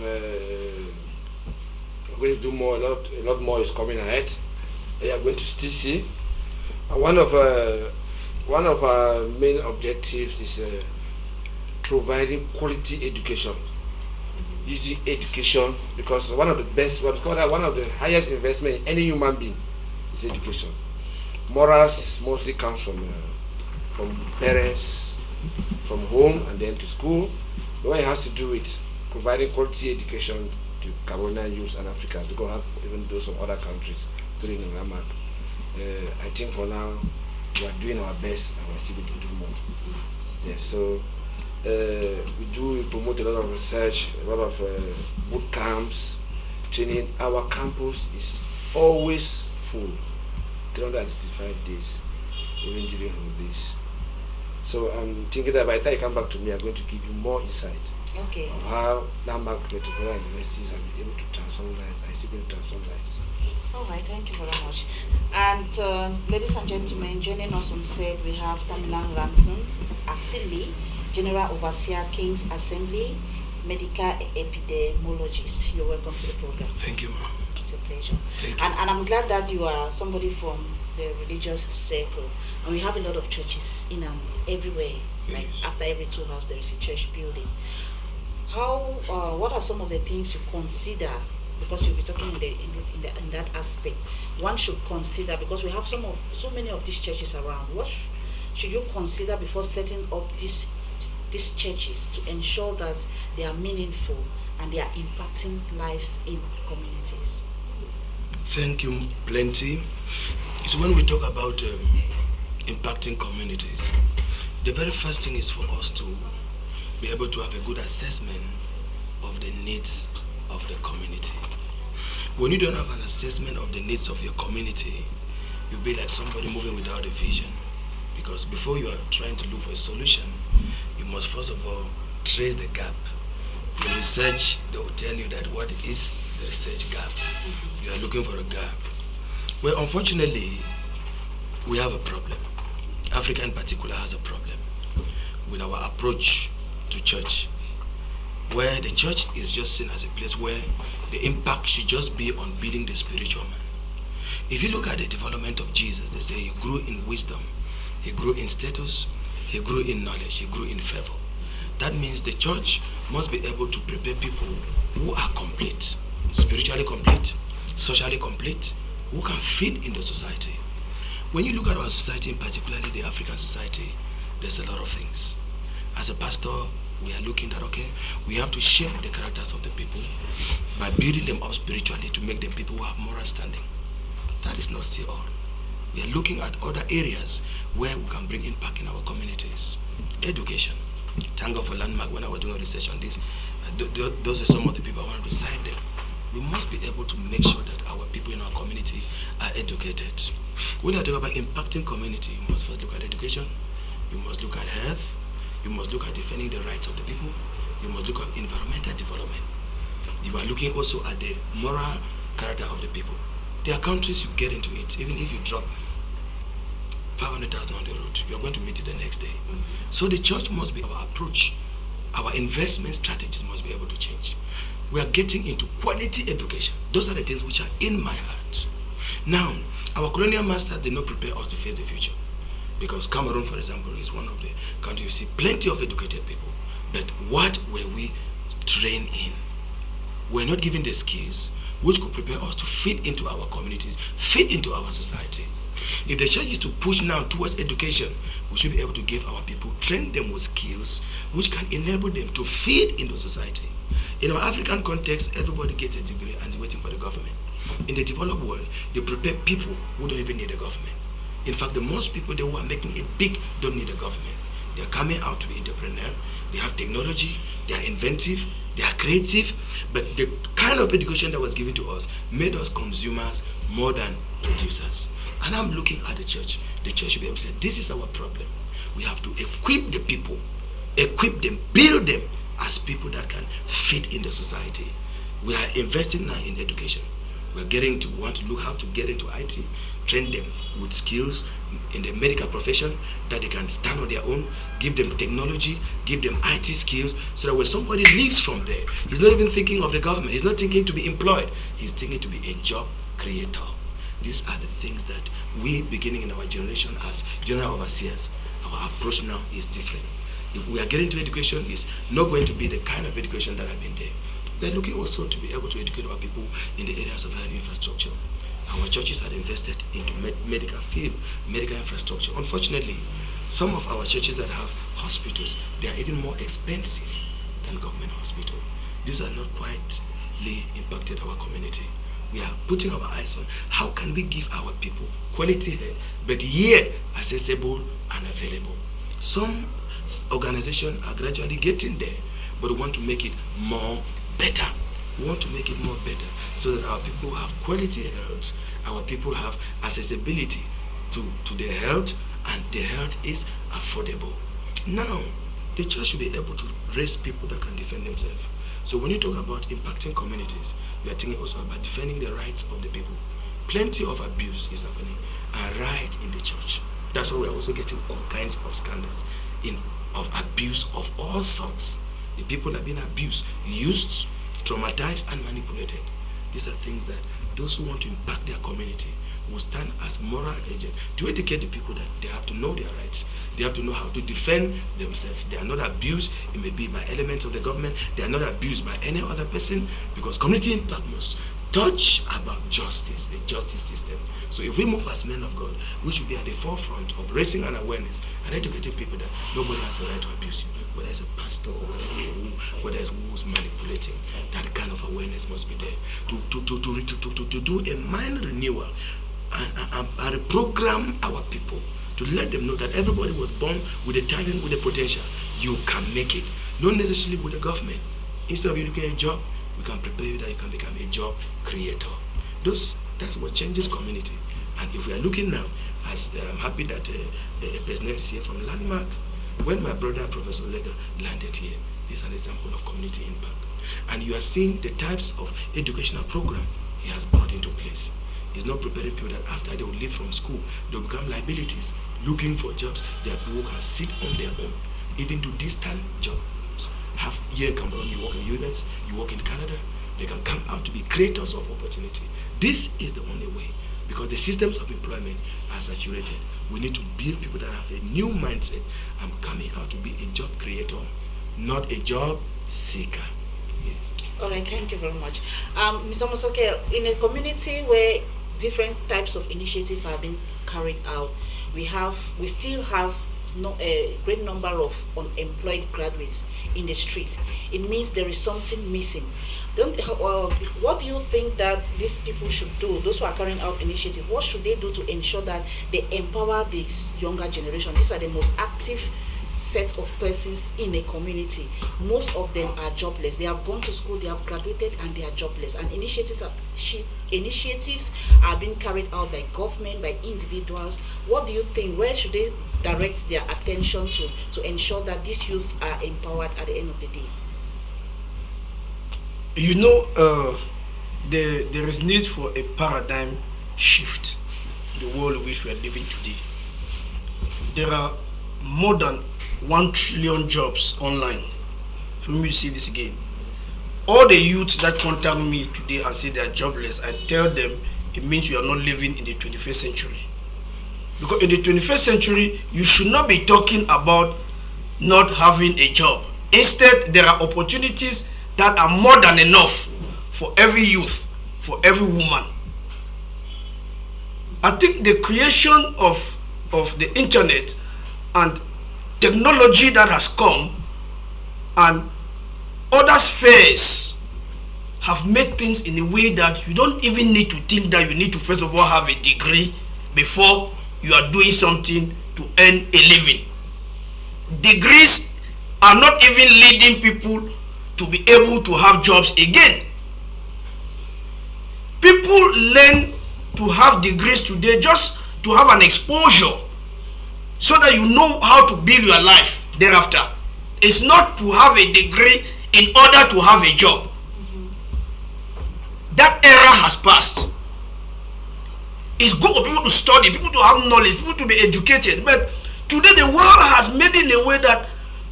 and we're going to do more. A lot more is coming ahead. We are going to still see. One of our main objectives is providing quality education. Using education, because one of the highest investment in any human being is education. Morals mostly come from parents, from home, and then to school. The one it has to do with providing quality education to Cameroonian youths and Africans, because have even those from other countries through Nanglamak. I think for now we are doing our best, and we're still going to do more. Yes, so we promote a lot of research, a lot of boot camps, training. Our campus is always full, 365 days, even during holidays. So I'm thinking that by the time you come back to me, I'm going to give you more insight of how Landmark Metropolitan Universities are able to transform lives. I still going to transform lives. All right, thank you very much. And ladies and gentlemen, joining us on set, we have Tamilang Ransom Asili, General Overseer, King's Assembly, Medical Epidemiologist. You're welcome to the program. Thank you, ma'am. It's a pleasure. And I'm glad that you are somebody from the religious circle. And we have a lot of churches in everywhere. Yes. Like after every 2 houses, there is a church building. What are some of the things you consider? Because you'll be talking in that aspect. One should consider, because we have so many of these churches around. What should you consider before setting up these churches to ensure that they are meaningful and they are impacting lives in communities? Thank you, plenty. So when we talk about impacting communities, the very first thing is for us to be able to have a good assessment of the needs of the community. When you don't have an assessment of the needs of your community, you'll be like somebody moving without a vision. Because before you are trying to look for a solution, you must first of all trace the gap. The research, they will tell you that what is the research gap. You are looking for a gap. Well, unfortunately, we have a problem. Africa in particular has a problem with our approach to church, where the church is just seen as a place where the impact should just be on building the spiritual man. If you look at the development of Jesus, they say he grew in wisdom, he grew in status, he grew in knowledge, he grew in favor. That means the church must be able to prepare people who are complete, spiritually complete, socially complete, who can fit in the society. When you look at our society, particularly the African society, there's a lot of things. As a pastor, we are looking at, okay, we have to shape the characters of the people by building them up spiritually to make them people who have moral standing. That is not still all. We are looking at other areas where we can bring impact in our communities. Education. Thank God for Landmark. When I was doing research on this, those are some of the people I want to recite them. We must be able to make sure that our people in our community are educated. When I talk about impacting community, you must first look at education, you must look at health, you must look at defending the rights of the people, you must look at environmental development. You are looking also at the moral character of the people. There are countries you get into it, even if you drop 500,000 on the road, you are going to meet it the next day. So the church must be our approach, our investment strategies must be able to change. We are getting into quality education. Those are the things which are in my heart. Now, our colonial masters did not prepare us to face the future. Because Cameroon, for example, is one of the countries you see plenty of educated people. But what were we trained in? We're not given the skills which could prepare us to fit into our communities, fit into our society. If the church is to push now towards education, we should be able to give our people, train them with skills which can enable them to fit into society. In our African context, everybody gets a degree and is waiting for the government. In the developed world, they prepare people who don't even need a government. In fact, the most people who are making it big don't need a government. They are coming out to be entrepreneur. They have technology. They are inventive. They are creative. But the kind of education that was given to us made us consumers more than producers. And I'm looking at the church. The church should be able to say, this is our problem. We have to equip the people, equip them, build them as people that can fit in the society. We are investing now in education. We're getting to want to look how to get into IT, train them with skills, in the medical profession, that they can stand on their own, give them technology, give them IT skills, so that when somebody leaves from there, he's not even thinking of the government, he's not thinking to be employed, he's thinking to be a job creator. These are the things that we, beginning in our generation as general overseers, our approach now is different. If we are getting to education, it's not going to be the kind of education that have been there. We're looking also to be able to educate our people in the areas of health infrastructure. Our churches are invested into medical field, medical infrastructure. Unfortunately, some of our churches that have hospitals, they are even more expensive than government hospitals. These are not quietly impacted our community. We are putting our eyes on how can we give our people quality health, but yet accessible and available. Some organizations are gradually getting there, but we want to make it more better. We want to make it more better so that our people have quality health, our people have accessibility to their health, and their health is affordable. Now, the church should be able to raise people that can defend themselves. So when you talk about impacting communities, we are thinking also about defending the rights of the people. Plenty of abuse is happening, and right in the church. That's why we are also getting all kinds of scandals of abuse of all sorts. The people have been abused, used, traumatized, and manipulated. These are things that those who want to impact their community will stand as moral agent to educate the people that they have to know their rights. They have to know how to defend themselves. They are not abused. It may be by elements of the government. They are not abused by any other person, because community impact must touch about justice, the justice system. So if we move as men of God, we should be at the forefront of raising an awareness and educating people that nobody has a right to abuse you, whether it's a pastor or whether it's who's manipulating. That kind of awareness must be there to do a mind renewal and reprogram our people, to let them know that everybody was born with a talent, with a potential. You can make it, not necessarily with the government. Instead of you looking at a job, we can prepare you that you can become a job creator. That's what changes community. And if we are looking now, as I'm happy that a person is here from Landmark. When my brother Professor Lega landed here, this is an example of community impact. And you are seeing the types of educational program he has brought into place. He's not preparing people that after they will leave from school, they will become liabilities, looking for jobs. Their people can sit on their own, even do distant jobs. Here in Cameroon, you work in the US, you work in Canada, they can come out to be creators of opportunity. This is the only way, because the systems of employment are saturated. We need to build people that have a new mindset. I'm coming out to be a job creator, not a job seeker. Yes. All right, thank you very much. Mr. Mosoke, in a community where different types of initiatives have been carried out, we still have a great number of unemployed graduates in the street. It means there is something missing. What do you think that these people should do, those who are carrying out initiative, what should they do to ensure that they empower this younger generation? These are the most active set of persons in a community. Most of them are jobless. They have gone to school, they have graduated, and they are jobless. And initiatives are being carried out by government, by individuals. What do you think? Where should they direct their attention to ensure that these youth are empowered at the end of the day? You know, there is need for a paradigm shift in the world in which we are living today. There are more than 1 trillion jobs online. When we see this again, all the youths that contact me today and say they are jobless, I tell them it means you are not living in the 21st century. Because in the 21st century, you should not be talking about not having a job. Instead, there are opportunities that are more than enough for every youth, for every woman. I think the creation of the internet and technology that has come and other spheres have made things in a way that you don't even need to think that you need to first of all have a degree before you are doing something to earn a living. Degrees are not even leading people to be able to have jobs again. People learn to have degrees today just to have an exposure so that you know how to build your life thereafter. It's not to have a degree in order to have a job. That era has passed. It's good for people to study, people to have knowledge, people to be educated. But today the world has made it in a way that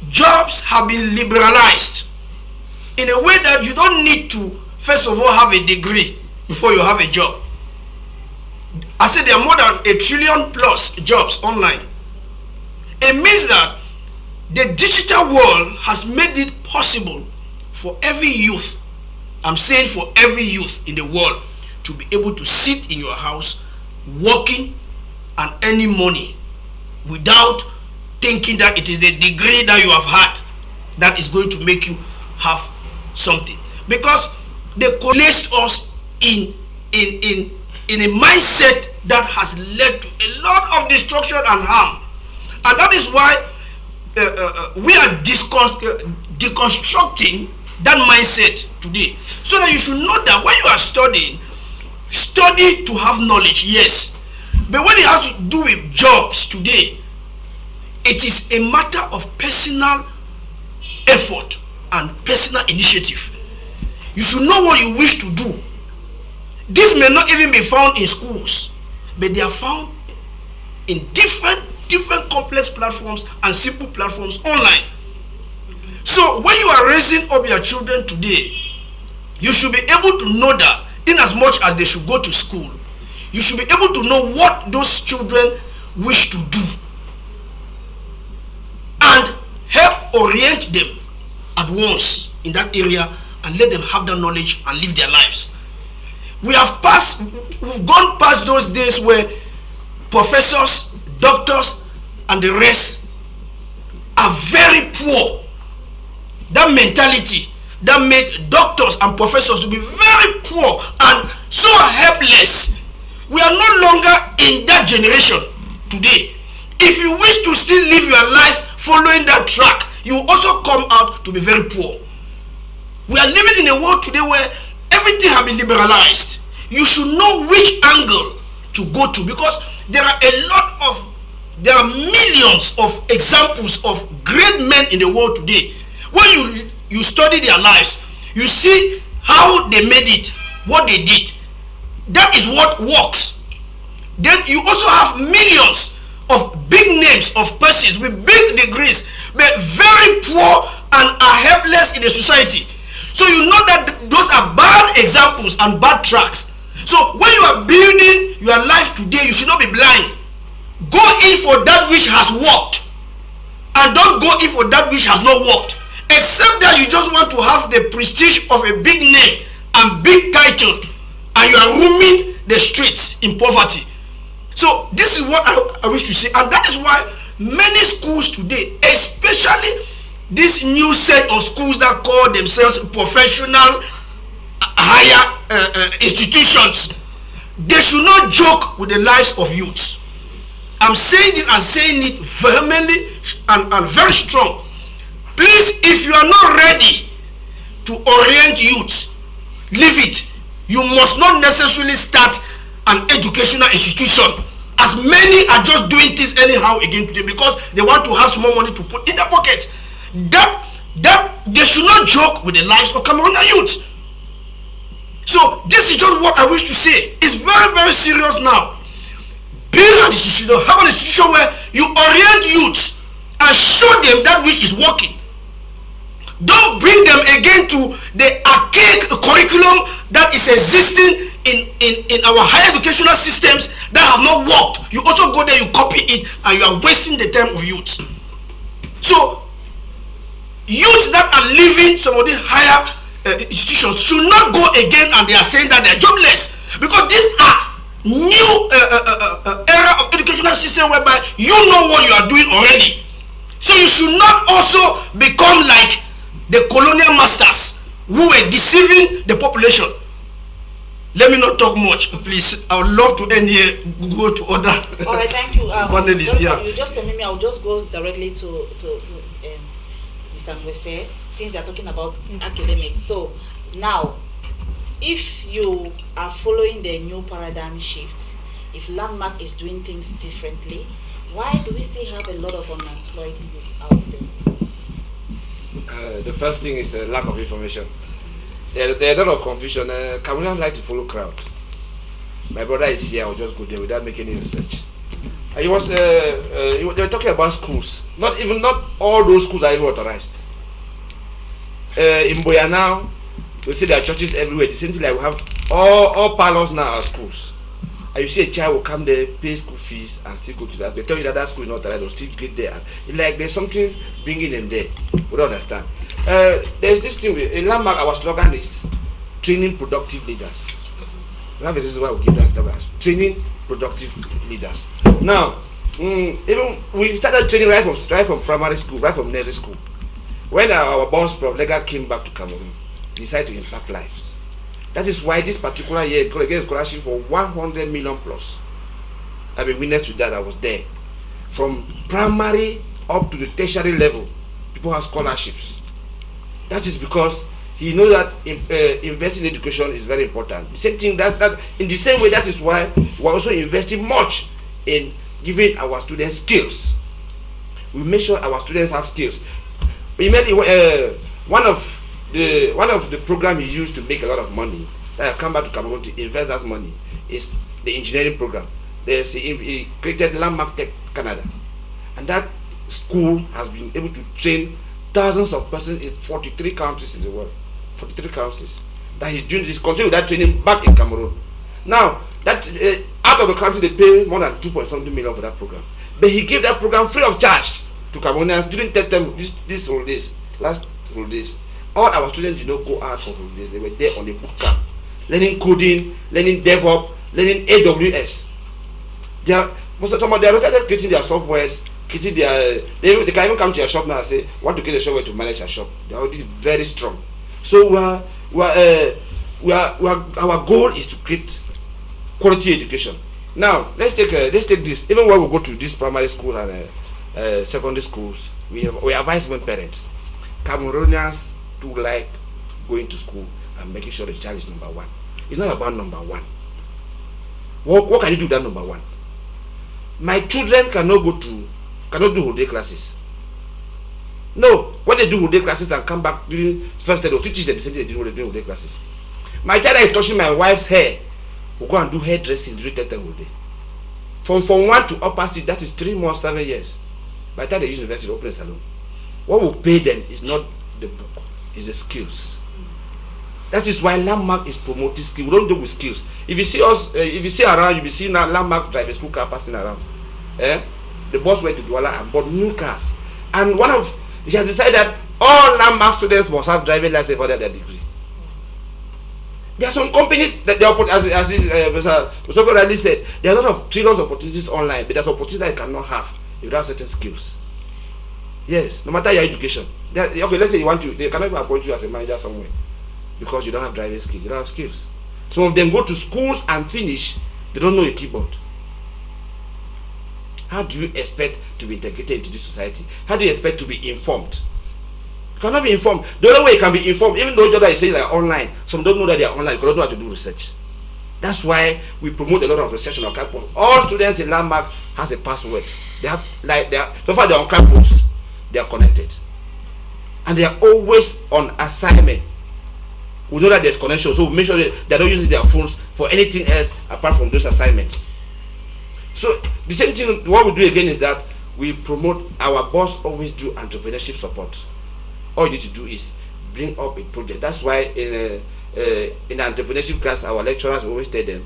jobs have been liberalized. In a way that you don't need to, first of all, have a degree before you have a job. I said there are more than 1 trillion plus jobs online. It means that the digital world has made it possible for every youth, I'm saying for every youth in the world, to be able to sit in your house, working and earning money without thinking that it is the degree that you have had that is going to make you have something. Because they placed us in a mindset that has led to a lot of destruction and harm. And that is why we are deconstructing that mindset today. So that you should know that when you are studying, study to have knowledge, yes. But when it has to do with jobs today, it is a matter of personal effort and personal initiative. You should know what you wish to do. This may not even be found in schools, but they are found in different complex platforms and simple platforms online. So when you are raising up your children today, you should be able to know that in as much as they should go to school, you should be able to know what those children wish to do and help orient them at once in that area and let them have that knowledge and live their lives. We've gone past those days where professors, doctors, and the rest are very poor. That mentality that made doctors and professors to be very poor and so helpless. We are no longer in that generation today. If you wish to still live your life following that track, you will also come out to be very poor. We are living in a world today where everything has been liberalized. You should know which angle to go to, because there are millions of examples of great men in the world today. When you study their lives, you see how they made it, what they did. That is what works. Then you also have millions of big names of persons with big degrees, but very poor and are helpless in the society. So you know that those are bad examples and bad tracks. So when you are building your life today, you should not be blind. Go in for that which has worked, and don't go in for that which has not worked. Except that you just want to have the prestige of a big name and big title, and you are roaming the streets in poverty. So this is what I wish to say, and that is why many schools today, especially this new set of schools that call themselves professional higher institutions, they should not joke with the lives of youths. I'm saying this and saying it vehemently and very strong. Please, if you are not ready to orient youth, leave it. You must not necessarily start an educational institution, as many are just doing things anyhow again today because they want to have some more money to put in their pocket. That they should not joke with the lives of Cameroonian youth. So this is just what I wish to say. It's very, very serious now. Build an institution, have an institution where you orient youth and show them that which is working. Don't bring them again to the archaic curriculum that is existing in our higher educational systems that have not worked. You also go there, you copy it, and you are wasting the time of youth. So youths that are leaving some of the higher institutions should not go again and they are saying that they are jobless, because these are new era of educational system whereby you know what you are doing already. So you should not also become like the colonial masters who were deceiving the population. Let me not talk much, please. I would love to end here. Go to other. All right, thank you. Yeah. You just permit me. I'll just go directly to Mr. Nwese, since they are talking about academics. So now, if you are following the new paradigm shift, if Landmark is doing things differently, why do we still have a lot of unemployed youths out there? The first thing is lack of information. There are a lot of confusion. Cameroonians like to follow crowd. My brother is here. I'll just go there without making any research. And he was they were talking about schools. Not all those schools are even authorized. In Boya now, you see there are churches everywhere. The same thing like we have all palace now are schools. And you see a child will come there, pay school fees, and still go to that. They tell you that that school is not authorized, they'll still get there. It's like there's something bringing them there. We don't understand. There's this thing in Landmark. Our slogan is training productive leaders. We have a reason why we give that stuff as training productive leaders. Now, even we started training right from primary school, right from nursery school. When our boss Prof. Lega came back to Cameroon, he decided to impact lives. That is why this particular year he got a scholarship for 100 million plus. I've been witness to that. I was there. From primary up to the tertiary level, people have scholarships. That is because he knows that investing in education is very important. The same thing that in the same way, that is why we're also investing much in giving our students skills. We make sure our students have skills. We made one of the program he used to make a lot of money that I come back to Cameroon to invest that money is the engineering program. He created Landmark Tech Canada, and that school has been able to train thousands of persons in 43 countries in the world. 43 countries. That he's doing this, continue that training back in Cameroon. Now that out of the country they pay more than 2.something million for that program, but he gave that program free of charge to Cameroonians during this holidays, last holidays. All our students did not go out for holidays. They were there on the boot camp, learning coding, learning DevOps, learning AWS. They are creating their softwares, creating their. They can even come to your shop now and say, "Want to get a software to manage your shop." They are already very strong. So our goal is to create quality education. Now let's take this. Even when we go to these primary schools and secondary schools, we advise when parents, Cameroonians do like going to school and making sure the child is number one. It's not about number one. What can you do that number one? My children cannot do holiday classes. No, when they do holiday classes and come back during first day, they'll teach them the same thing they do when they do holiday classes. My child is touching my wife's hair, will go and do hairdressing during that holiday. From 1 to upper seat, that is 3 months, 7 years. By the time they use university, they open a salon. What will pay them is not the book, it's the skills. That is why Landmark is promoting skills. We don't do with skills. If you see us, if you see around, you will see now Landmark drive a school car passing around. The boss went to Douala and bought new cars. And he has decided that all Landmark students must have driving license for their degree. There are some companies that they are, as Mr. Godali said, there are a lot of trillions of opportunities online, but there's opportunities that you cannot have if you have certain skills. Yes, no matter your education. Okay, let's say they cannot even appoint you as a manager somewhere because you don't have driving skills, you don't have skills. Some of them go to schools and finish, they don't know a keyboard. How do you expect to be integrated into this society? How do you expect to be informed? You cannot be informed. The only way you can be informed, even though that is saying like online, some don't know that they are online because they don't know how to do research. That's why we promote a lot of research on our campus. All students in Landmark has a password. They have so far they're on campus, they are connected. And they are always on assignment. We know that there's connection, so we make sure that they're not using their phones for anything else apart from those assignments. So the same thing, what we do again is that we promote, our boss always do entrepreneurship support. All you need to do is bring up a project. That's why in entrepreneurship class, our lecturers always tell them,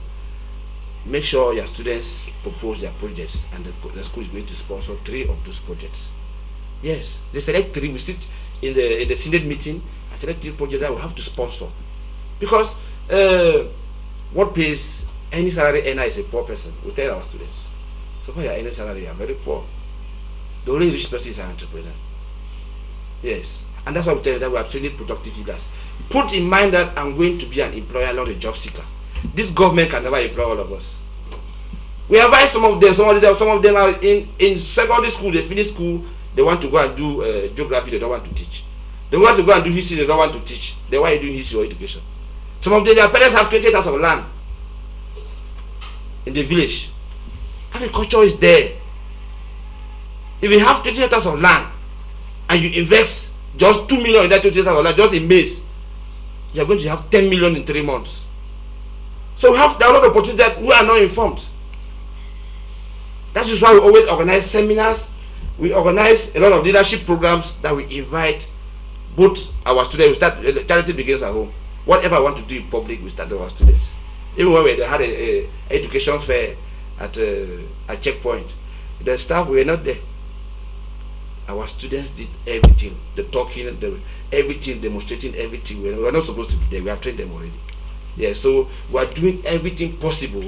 make sure your students propose their projects and the school is going to sponsor 3 of those projects. Yes, they select 3. We sit in the Senate meeting and select 3 projects that we have to sponsor. Because what pays any salary earner is a poor person. We tell our students, so far you're earning salary, you're very poor. The only rich person is an entrepreneur. Yes, and that's why we tell you that we are training productive leaders. Put in mind that I'm going to be an employer, not a job seeker. This government can never employ all of us. We advise some of them. Some of them are in secondary school. They finish school. They want to go and do geography. They don't want to teach. They want to go and do history. They don't want to teach. Then why are you doing history or education? Some of them, their parents have 20 acres of land in the village. Agriculture is there. If you have 20 acres of land and you invest just 2 million in that 20 acres of land, just in maize, you are going to have 10 million in 3 months. So there are a lot of opportunities that we are not informed. That is why we always organize seminars. We organize a lot of leadership programs that we invite both our students. We start, charity begins at home. Whatever I want to do in public, we start with our students. Even when we had a education fair at Checkpoint, the staff were not there. Our students did everything, the talking, everything, demonstrating everything. We were not supposed to be there. We have trained them already. Yeah, so we are doing everything possible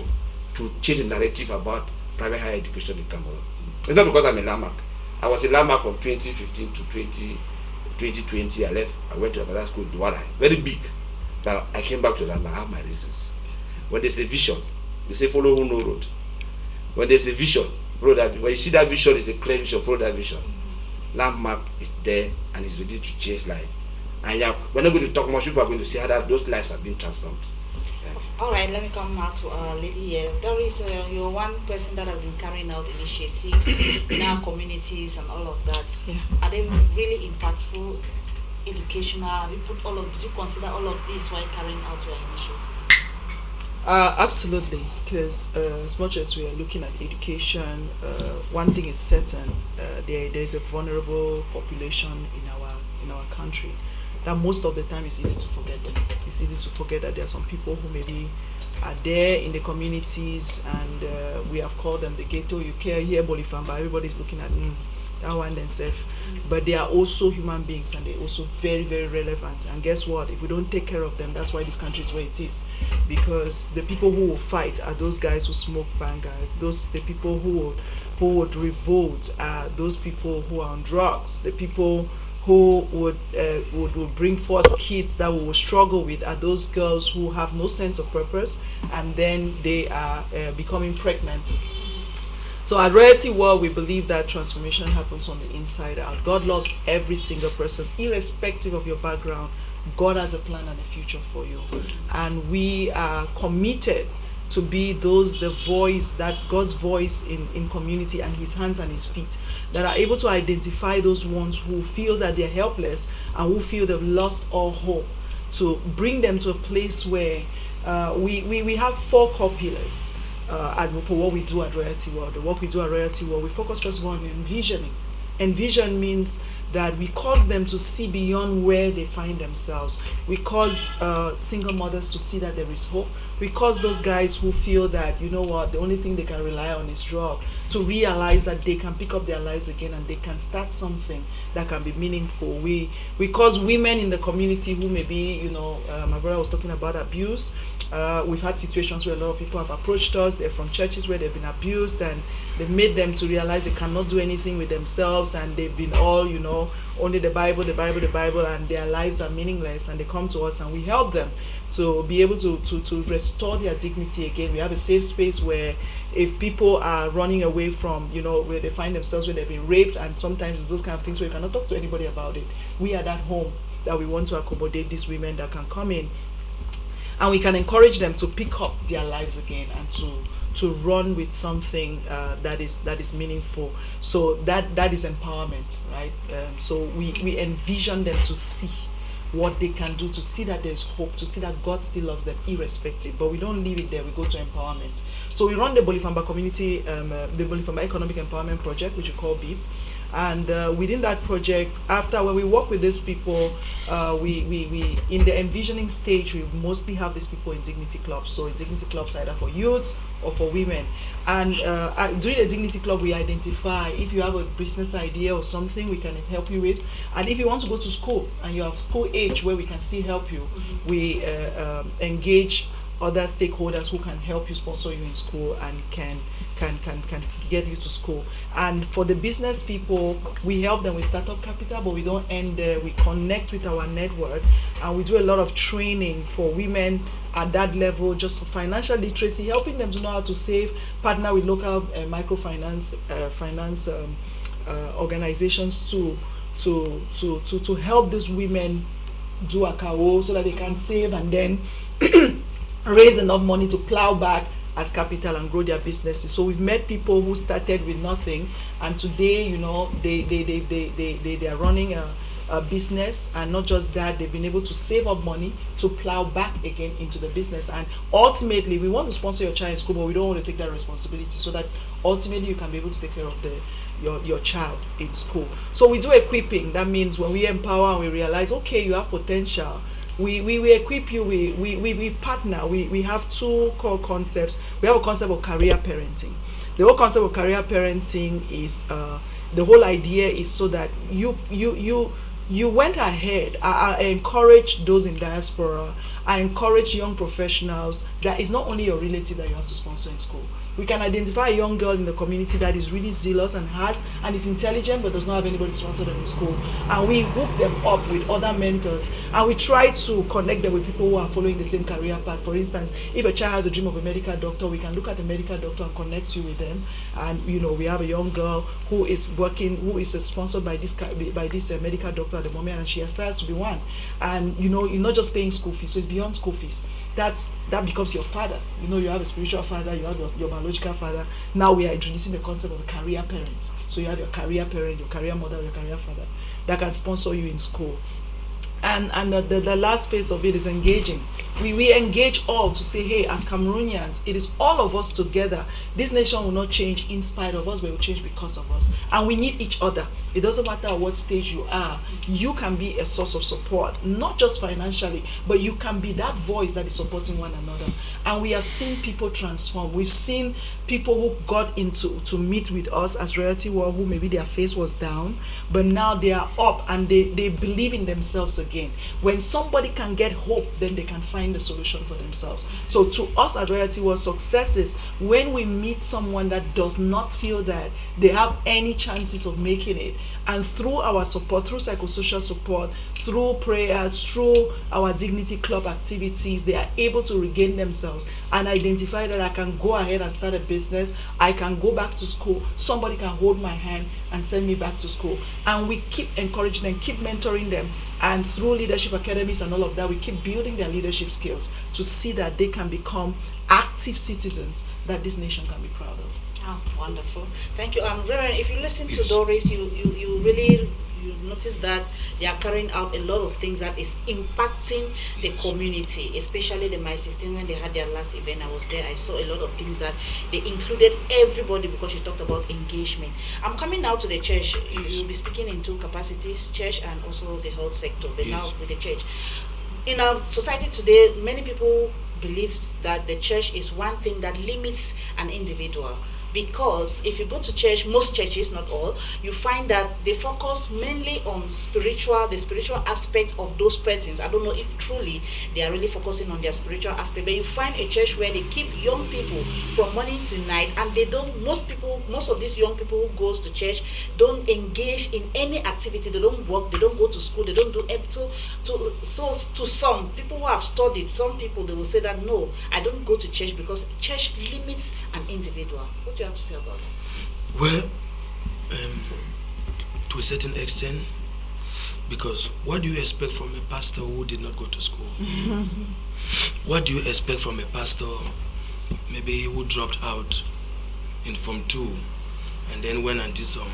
to change the narrative about private higher education in Cameroon. It's not because I'm a landmark. I was a landmark from 2015 to 2020. I left. I went to another school, Douala, very big. But I came back to landmark. I have my reasons. When there's a vision, they say follow who know road. When there's a vision, follow that. When you see that vision is a clear vision, follow that vision. Landmark is there and is ready to change life. And yeah, we're not going to talk much. People are going to see how that those lives have been transformed. All right, let me come back to our lady here. There is you're one person that has been carrying out initiatives in our communities and all of that. Yeah. Are they really impactful, educational? Did you consider all of this while carrying out your initiatives? Absolutely, because as much as we are looking at education, one thing is certain: there is a vulnerable population in our country. That most of the time it's easy to forget them. It's easy to forget that there are some people who maybe are there in the communities, and we have called them the ghetto. You care here, Bolifamba. Everybody's looking at that one themselves, but they are also human beings, and they're also very, very relevant. And guess what? If we don't take care of them, that's why this country is where it is. Because the people who will fight are those guys who smoke banga. The people who would revolt are those people who are on drugs. The people who would bring forth kids that we will struggle with are those girls who have no sense of purpose, and then they are becoming pregnant. So at Royalty World, we believe that transformation happens from the inside out. God loves every single person, irrespective of your background. God has a plan and a future for you. And we are committed to be the voice, that God's voice in community, and his hands and his feet, that are able to identify those ones who feel that they're helpless and who feel they've lost all hope, to bring them to a place where we have 4 core pillars for what we do at Royalty World. The work we do at Royalty World, we focus first of all on envisioning. Envision means that we cause them to see beyond where they find themselves. We cause single mothers to see that there is hope. We cause those guys who feel that, you know what, the only thing they can rely on is drug, to realize that they can pick up their lives again and they can start something that can be meaningful. We cause women in the community who may be, my brother was talking about abuse. We've had situations where a lot of people have approached us. They're from churches where they've been abused, and they've made them to realize they cannot do anything with themselves, and they've been all, only the Bible, and their lives are meaningless, and they come to us and we help them to be able to restore their dignity again. We have a safe space where if people are running away from, where they find themselves, where they've been raped, and sometimes it's those kind of things where you cannot talk to anybody about it. We are that home that we want to accommodate these women that can come in, and we can encourage them to pick up their lives again and to run with something that is meaningful. So that is empowerment, right? So we envision them to see what they can do, to see that there's hope, to see that God still loves them irrespective. But we don't leave it there, we go to empowerment. So we run the Bolifamba Community, the Bolifamba Economic Empowerment Project, which we call BIP. And within that project, when we work with these people, we in the envisioning stage, we mostly have these people in dignity clubs. So in dignity clubs, either for youths or for women. And during the dignity club, we identify if you have a business idea or something we can help you with. And if you want to go to school and you have school age where we can still help you, we engage other stakeholders who can help you, sponsor you in school, and can get you to school. And for the business people, we help them with startup capital, but we don't end there. We connect with our network, and we do a lot of training for women at that level, just for financial literacy, helping them to know how to save, partner with local microfinance organizations to help these women do a KO so that they can save and then raise enough money to plow back as capital and grow their businesses. So we've met people who started with nothing, and today, they are running business, and not just that, they've been able to save up money to plow back again into the business. And ultimately, we want to sponsor your child in school, but we don't want to take that responsibility, so that ultimately you can be able to take care of your child in school. So we do equipping. That means when we empower and we realize, okay, you have potential, we equip you, we partner. We have two core concepts. We have a concept of career parenting. The whole concept of career parenting is the whole idea is so that you went ahead. I encourage those in diaspora. I encourage young professionals that it's not only your relative that you have to sponsor in school. We can identify a young girl in the community that is really zealous and is intelligent but does not have anybody to sponsor them in school, and we hook them up with other mentors, and we try to connect them with people who are following the same career path. For instance, if a child has a dream of a medical doctor, we can look at the medical doctor and connect you with them. And we have a young girl who is sponsored by this medical doctor at the moment, and she aspires to be one. And you're not just paying school fees, so it's beyond school fees. That becomes your father. You have a spiritual father, you have your biological father. Now we are introducing the concept of a career parent. So you have your career parent, your career mother, your career father that can sponsor you in school. And the last phase of it is engaging. We engage all to say, hey, as Cameroonians, it is all of us together. This nation will not change in spite of us, but it will change because of us. And we need each other. It doesn't matter at what stage you are. You can be a source of support, not just financially, but you can be that voice that is supporting one another. And we have seen people transform. We've seen people who got to meet with us as Reality World, who maybe their face was down, but now they are up and they believe in themselves again. When somebody can get hope, then they can find a solution for themselves. So to us at Reality World, success is when we meet someone that does not feel that they have any chances of making it, and through our support, through psychosocial support, through prayers, through our Dignity Club activities, they are able to regain themselves and identify that I can go ahead and start a business, I can go back to school, somebody can hold my hand and send me back to school. And we keep encouraging them, keep mentoring them, and through leadership academies and all of that, we keep building their leadership skills to see that they can become active citizens that this nation can be proud of. Oh, wonderful. Thank you. Reverend, if you listen to Doris, you really notice that they are carrying out a lot of things that is impacting the community, especially the My 16. When they had their last event, I was there. I saw a lot of things that they included everybody, because she talked about engagement. I'm coming now to the church. You'll be speaking in two capacities, church and also the health sector, but now with the church. In our society today, many people believe that the church is one thing that limits an individual. Because if you go to church, most churches, not all, you find that they focus mainly on the spiritual aspect of those persons. I don't know if truly they are really focusing on their spiritual aspect, but you find a church where they keep young people from morning to night, and they don't, most of these young people who goes to church don't engage in any activity. They don't work, they don't go to school, they don't do anything. So to some people who have studied, some people, they will say that, no, I don't go to church because church limits an individual. What do you have to say about that? Well, to a certain extent, because what do you expect from a pastor who did not go to school? What do you expect from a pastor maybe who dropped out in Form 2 and then went and did some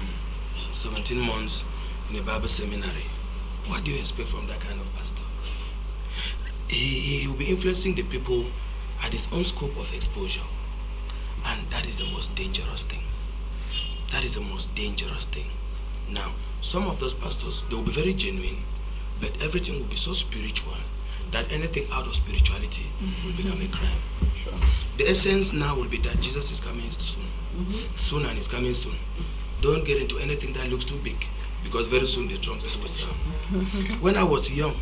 17 months in a Bible seminary? What do you expect from that kind of pastor? He will be influencing the people at his own scope of exposure. And that is the most dangerous thing. That is the most dangerous thing. Now, some of those pastors, they will be very genuine, but everything will be so spiritual that anything out of spirituality will become a crime. Sure. The essence now will be that Jesus is coming soon. Soon, and he's coming soon. Don't get into anything that looks too big, because very soon the trumpet will sound. When I was young,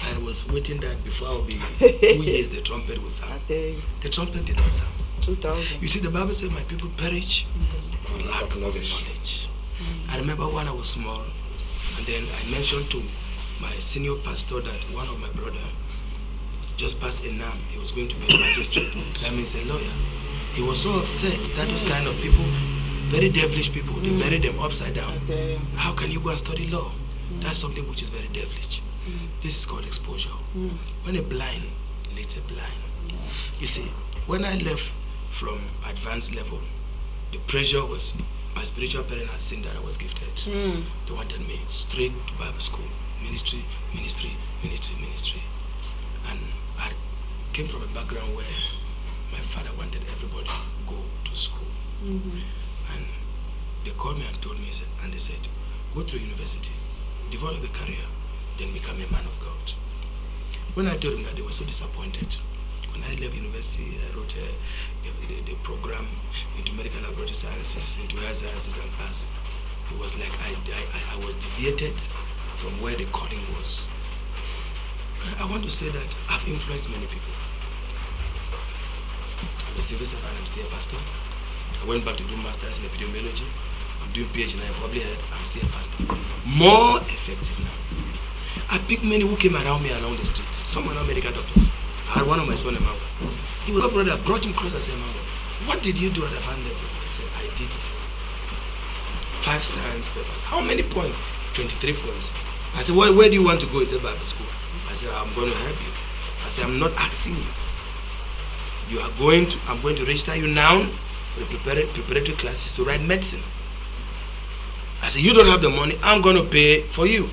I was waiting that before I will be 2 years, the trumpet will sound. The trumpet did not sound. 2000. You see, the Bible says, my people perish for lack of knowledge. I remember when I was small, and then I mentioned to my senior pastor that one of my brother just passed a NAM. He was going to be a magistrate. That means a lawyer. He was so upset that those kind of people, very devilish people, they bury them upside down. How can you go and study law? That's something which is very devilish. This is called exposure. When a blind leads a blind. You see, when I left from advanced level, the pressure was my spiritual parents had seen that I was gifted. They wanted me straight to Bible school, ministry. And I came from a background where my father wanted everybody to go to school. And they called me and told me, and they said, go to university, develop a career, then become a man of God. When I told them that, they were so disappointed. When I left university, I wrote the program into medical laboratory sciences, into health sciences, and passed. It was like I was deviated from where the calling was. I want to say that I've influenced many people. I'm a civil servant, I'm still a pastor. I went back to do masters in epidemiology. I'm doing PhD in public health, I'm still a pastor. More effective now. I picked many who came around me along the street. Some are not medical doctors. I had one of my son, Emmanuel. He was a brother, brought him close and said, Emmanuel, what did you do at the Van level? I said, I did 5 science papers. How many points? 23 points. I said, where do you want to go? He said, Bible school. I said, I'm going to help you. I said, I'm not asking you. I'm going to register you now for the preparatory classes to write medicine. I said, you don't have the money, I'm going to pay for you.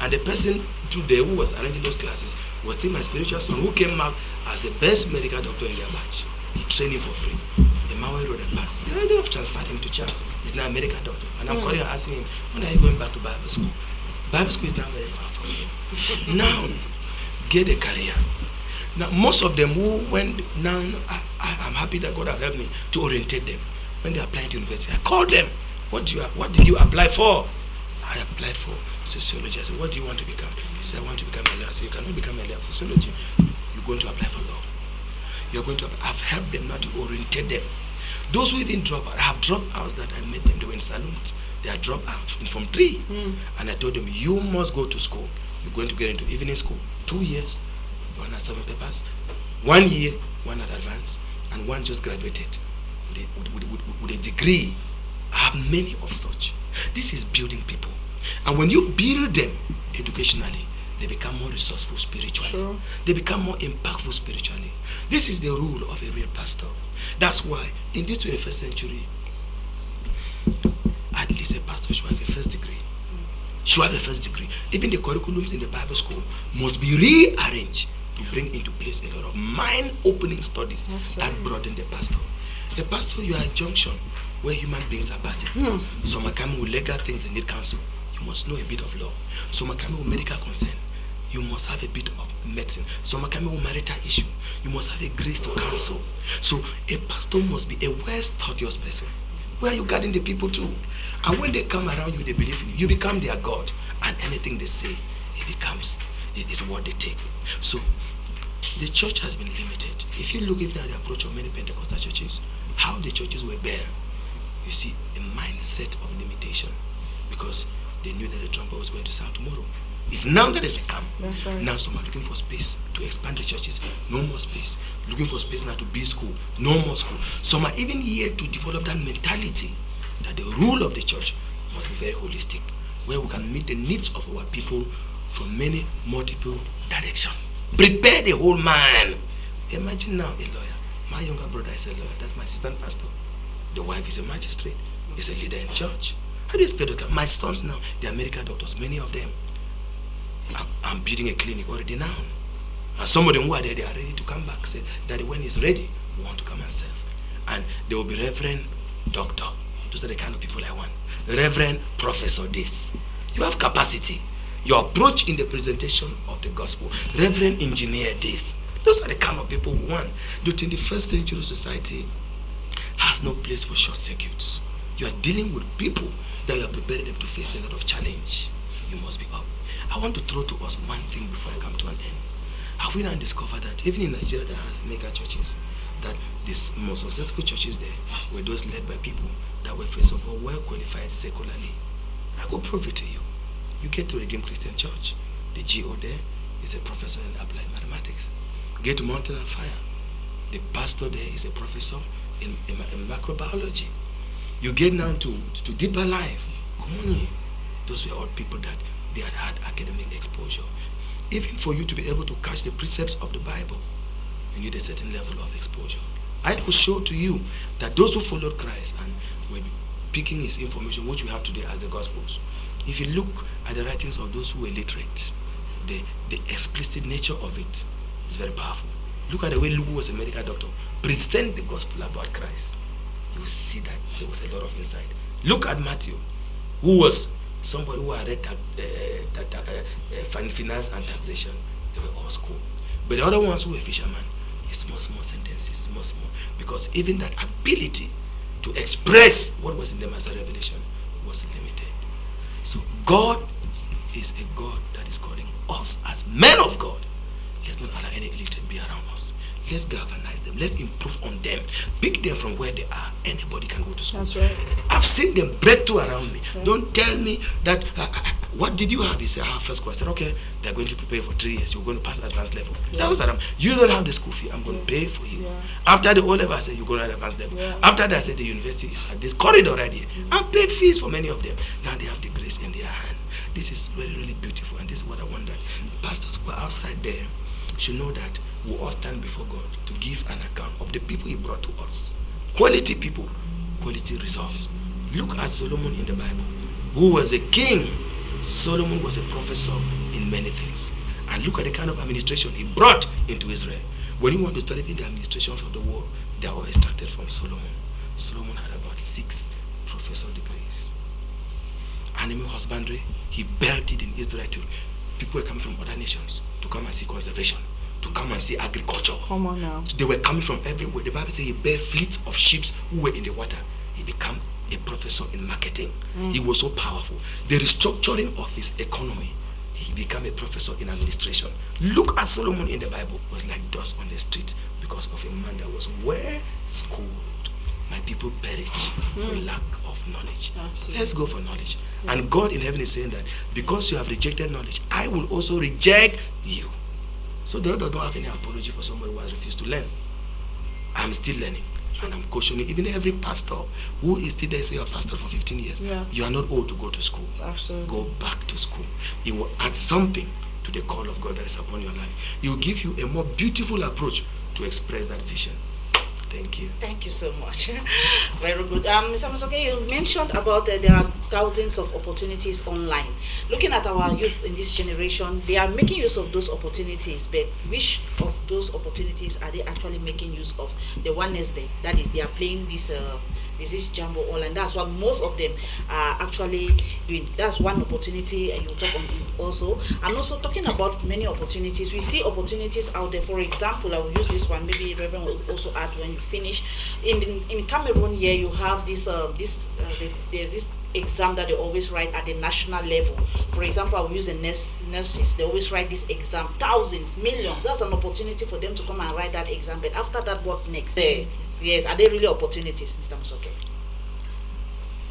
And the person today who was arranging those classes was still my spiritual son, who came out as the best medical doctor in their batch. He trained him for free. Emmanuel Road and Pass. They have transferred him to Chad. He's now a medical doctor. And I'm calling and asking him, when are you going back to Bible school? Bible school is now very far from you. Now, get a career. Now, most of them who went, now I'm happy that God has helped me to orientate them. When they apply to university, I called them. What did you apply for? I applied for sociology. I said, what do you want to become? He said, I want to become a lawyer. I said, you cannot become a lawyer of sociology. You're going to apply for law. You're going to apply. I've helped them now to orientate them. Those who even drop out, I have dropouts that I met them. They were in salons. They are dropped out from 3. And I told them, you must go to school. You're going to get into evening school. 2 years, 1 had 7 papers. 1 year, 1 had advanced. And 1 just graduated with a degree. I have many of such. This is building people. And when you build them educationally, they become more resourceful spiritually. Sure. They become more impactful spiritually. This is the rule of a real pastor. That's why in this 21st century, at least a pastor should have a first degree. Should have a first degree. Even the curriculums in the Bible school must be rearranged to bring into place a lot of mind-opening studies that broaden the pastor. A pastor, you are a junction where human beings are passing. Some are coming with legal things and need counsel. You must know a bit of law. Some are coming with medical concern. You must have a bit of medicine. Some are coming with marital issue. You must have a grace to counsel. So a pastor must be a well-studious person. Where are you guarding the people too? And when they come around you, they believe in you. You become their God. And anything they say, it is what they take. So the church has been limited. If you look even at the approach of many Pentecostal churches, how the churches were bare, you see a mindset of limitation, because they knew that the trumpet was going to sound tomorrow. It's now that it's come. Right. Now some are looking for space to expand the churches. No more space. Looking for space now to build school. No more school. Some are even here to develop that mentality that the rule of the church must be very holistic, where we can meet the needs of our people from many multiple directions. Prepare the whole man. Imagine now a lawyer. My younger brother is a lawyer. That's my assistant pastor. The wife is a magistrate. Is a leader in church. How do you expect that? My sons now, they are medical doctors. Many of them. I'm building a clinic already now. And some of them who are there, they are ready to come back. Say, Daddy, when he's ready, we want to come and serve. And they will be Reverend Doctor. Those are the kind of people I want. Reverend Professor this. You have capacity. Your approach in the presentation of the gospel. Reverend Engineer this. Those are the kind of people we want. The 21st century society has no place for short circuits. You are dealing with people that you are preparing them to face a lot of challenge. You must be up. I want to throw to us one thing before I come to an end. Have we now discovered that even in Nigeria that has mega churches, that the most successful churches there were those led by people that were first of all well qualified secularly? I will prove it to you. You get to Redeemed Christian Church, the GO there is a professor in applied mathematics. Get to Mountain of Fire, the pastor there is a professor in macrobiology. You get now to Deeper Life, Komunye. Those were all people that they had academic exposure. Even for you to be able to catch the precepts of the Bible, you need a certain level of exposure. I could show to you that those who followed Christ and were picking his information, which we have today as the Gospels. If you look at the writings of those who were literate, the explicit nature of it is very powerful. Look at the way Luke, who was a medical doctor, present the gospel about Christ. You will see that there was a lot of insight. Look at Matthew, who was somebody who had read finance and taxation. They were all school. But the other ones who were fishermen, small sentences, small, because even that ability to express what was in them as a revelation was limited. So God is a God that is calling us as men of God. Let's not allow any illiterate be around us. Let's galvanize them. Let's improve on them. Pick them from where they are. Anybody can go to school. That's right. I've seen them breakthrough around me. Yeah. Don't tell me that, what did you have? He said, I have first class. I said, okay, they're going to prepare for 3 years. You're going to pass advanced level. Yeah. That was around. You don't have the school fee. I'm going to pay for you. Yeah. After the O-level, I said, you're going to have advanced level. Yeah. After that, I said, the university is at this corridor right here. I've paid fees for many of them. Now they have the grace in their hand. This is really, really beautiful. And this is what I want that pastors who are outside there should know that we all stand before God to give an account of the people he brought to us. Quality people, quality results. Look at Solomon in the Bible, who was a king. Solomon was a professor in many things. And look at the kind of administration he brought into Israel. When you want to study the administrations of the world, they are all extracted from Solomon. Solomon had about 6 professor degrees. Animal husbandry, he built it in Israel too. People were coming from other nations to come and see conservation, to come and see agriculture. Come on now. They were coming from everywhere. The Bible says he built fleets of ships who were in the water. He became a professor in marketing. He was so powerful. The restructuring of his economy, he became a professor in administration. Look at Solomon in the Bible. It was like dust on the street because of a man that was well schooled. My people perish for lack of knowledge. Absolutely. Let's go for knowledge. Yeah. And God in heaven is saying that because you have rejected knowledge, I will also reject you. So the Lord does not have any apology for somebody who has refused to learn. I'm still learning. And I'm cautioning even every pastor who is still there, say you're a pastor for 15 years. Yeah. You are not old to go to school. Absolutely. Go back to school. It will add something to the call of God that is upon your life. It will give you a more beautiful approach to express that vision. Thank you. Thank you so much. Very good. Mr. Musoke, you mentioned about there are thousands of opportunities online. Looking at our youth in this generation, they are making use of those opportunities, but which of those opportunities are they actually making use of? The oneness that is, they are playing this Jambo online. That's what most of them are actually doing. That's one opportunity, and you talk on also. And also talking about many opportunities, we see opportunities out there. For example, I will use this one. Maybe Reverend will also add when you finish. In Cameroon here, you have this there's this exam that they always write at the national level. For example, I will use the nurses. They always write this exam, thousands, millions. That's an opportunity for them to come and write that exam. But after that, what next? Yes, are there really opportunities, Mr. Musoke?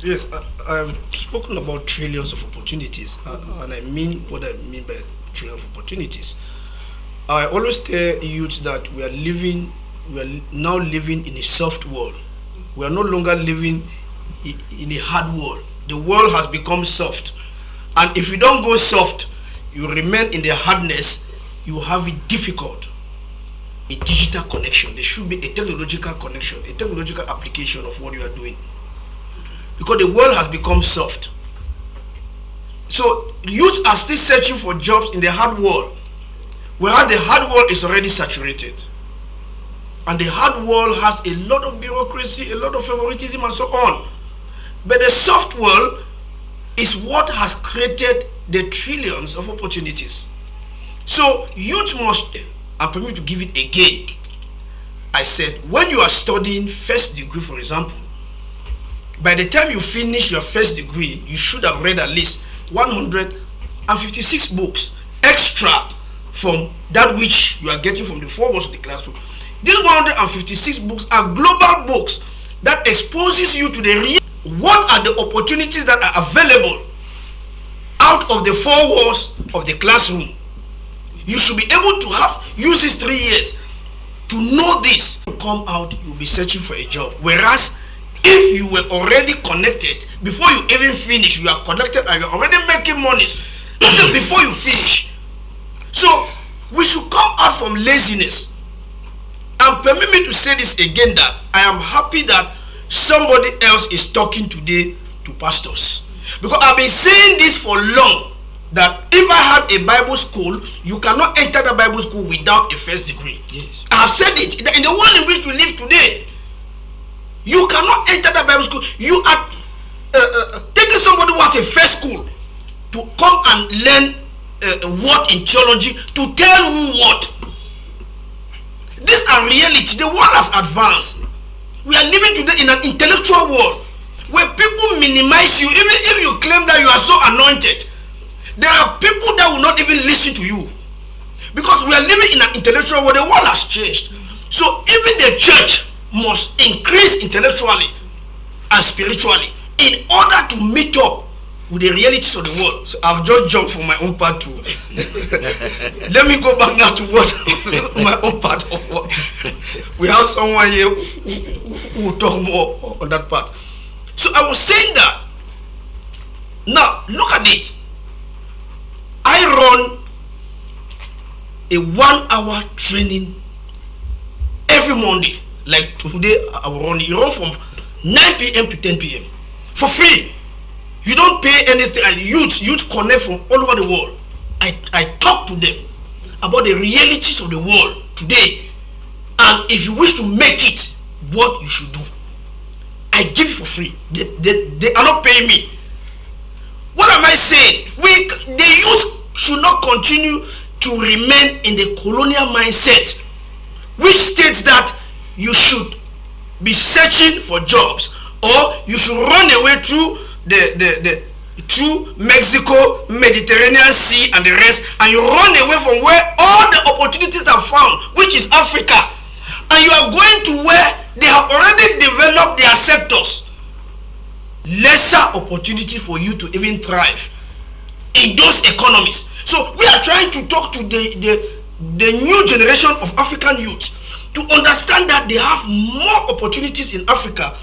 Yes, I've spoken about trillions of opportunities, and I mean what I mean by trillions of opportunities. I always tell youth that we are now living in a soft world. We are no longer living in a hard world. The world has become soft, and if you don't go soft, you remain in the hardness. You have it difficult. A digital connection. There should be a technological connection, a technological application of what you are doing. Because the world has become soft. So youth are still searching for jobs in the hard world, whereas the hard world is already saturated. And the hard world has a lot of bureaucracy, a lot of favoritism and so on. But the soft world is what has created the trillions of opportunities. So youth must, and permit me to give it again, I said, when you are studying first degree, for example, by the time you finish your first degree, you should have read at least 156 books extra from that which you are getting from the 4 walls of the classroom. These 156 books are global books that exposes you to the real. What are the opportunities that are available out of the 4 walls of the classroom? You should be able to use these 3 years to know this. You come out, you'll be searching for a job. Whereas if you were already connected, before you even finish, you are connected and you're already making money. That's before you finish. So we should come out from laziness. And permit me to say this again, that I am happy that somebody else is talking today to pastors. Because I've been saying this for long, that if I had a Bible school, you cannot enter the Bible school without a first degree. Yes. I have said it. In the world in which we live today, you cannot enter the Bible school. You are taking somebody who has a first school to come and learn what in theology, to tell who what. These are reality. The world has advanced. We are living today in an intellectual world where people minimize you. Even if you claim that you are so anointed, there are people that will not even listen to you, because we are living in an intellectual world. The world has changed. So even the church must increase intellectually and spiritually in order to meet up with the realities of the world. So I've just jumped for my own part too. Let me go back now to what my own part of what. We have someone here who will talk more on that part. So I was saying that, now look at it. I run a 1 hour training every Monday. Like today, I will run from 9 p.m. to 10 p.m. for free. You don't pay anything. And youth connect from all over the world. I talk to them about the realities of the world today, and if you wish to make it, what you should do. I give it for free. They are not paying me. What am I saying? The youth should not continue to remain in the colonial mindset, which states that you should be searching for jobs, or you should run away through through Mexico, Mediterranean Sea and the rest, and you run away from where all the opportunities are found, which is Africa, and you are going to where they have already developed their sectors. Lesser opportunity for you to even thrive in those economies. So we are trying to talk to the new generation of African youth to understand that they have more opportunities in Africa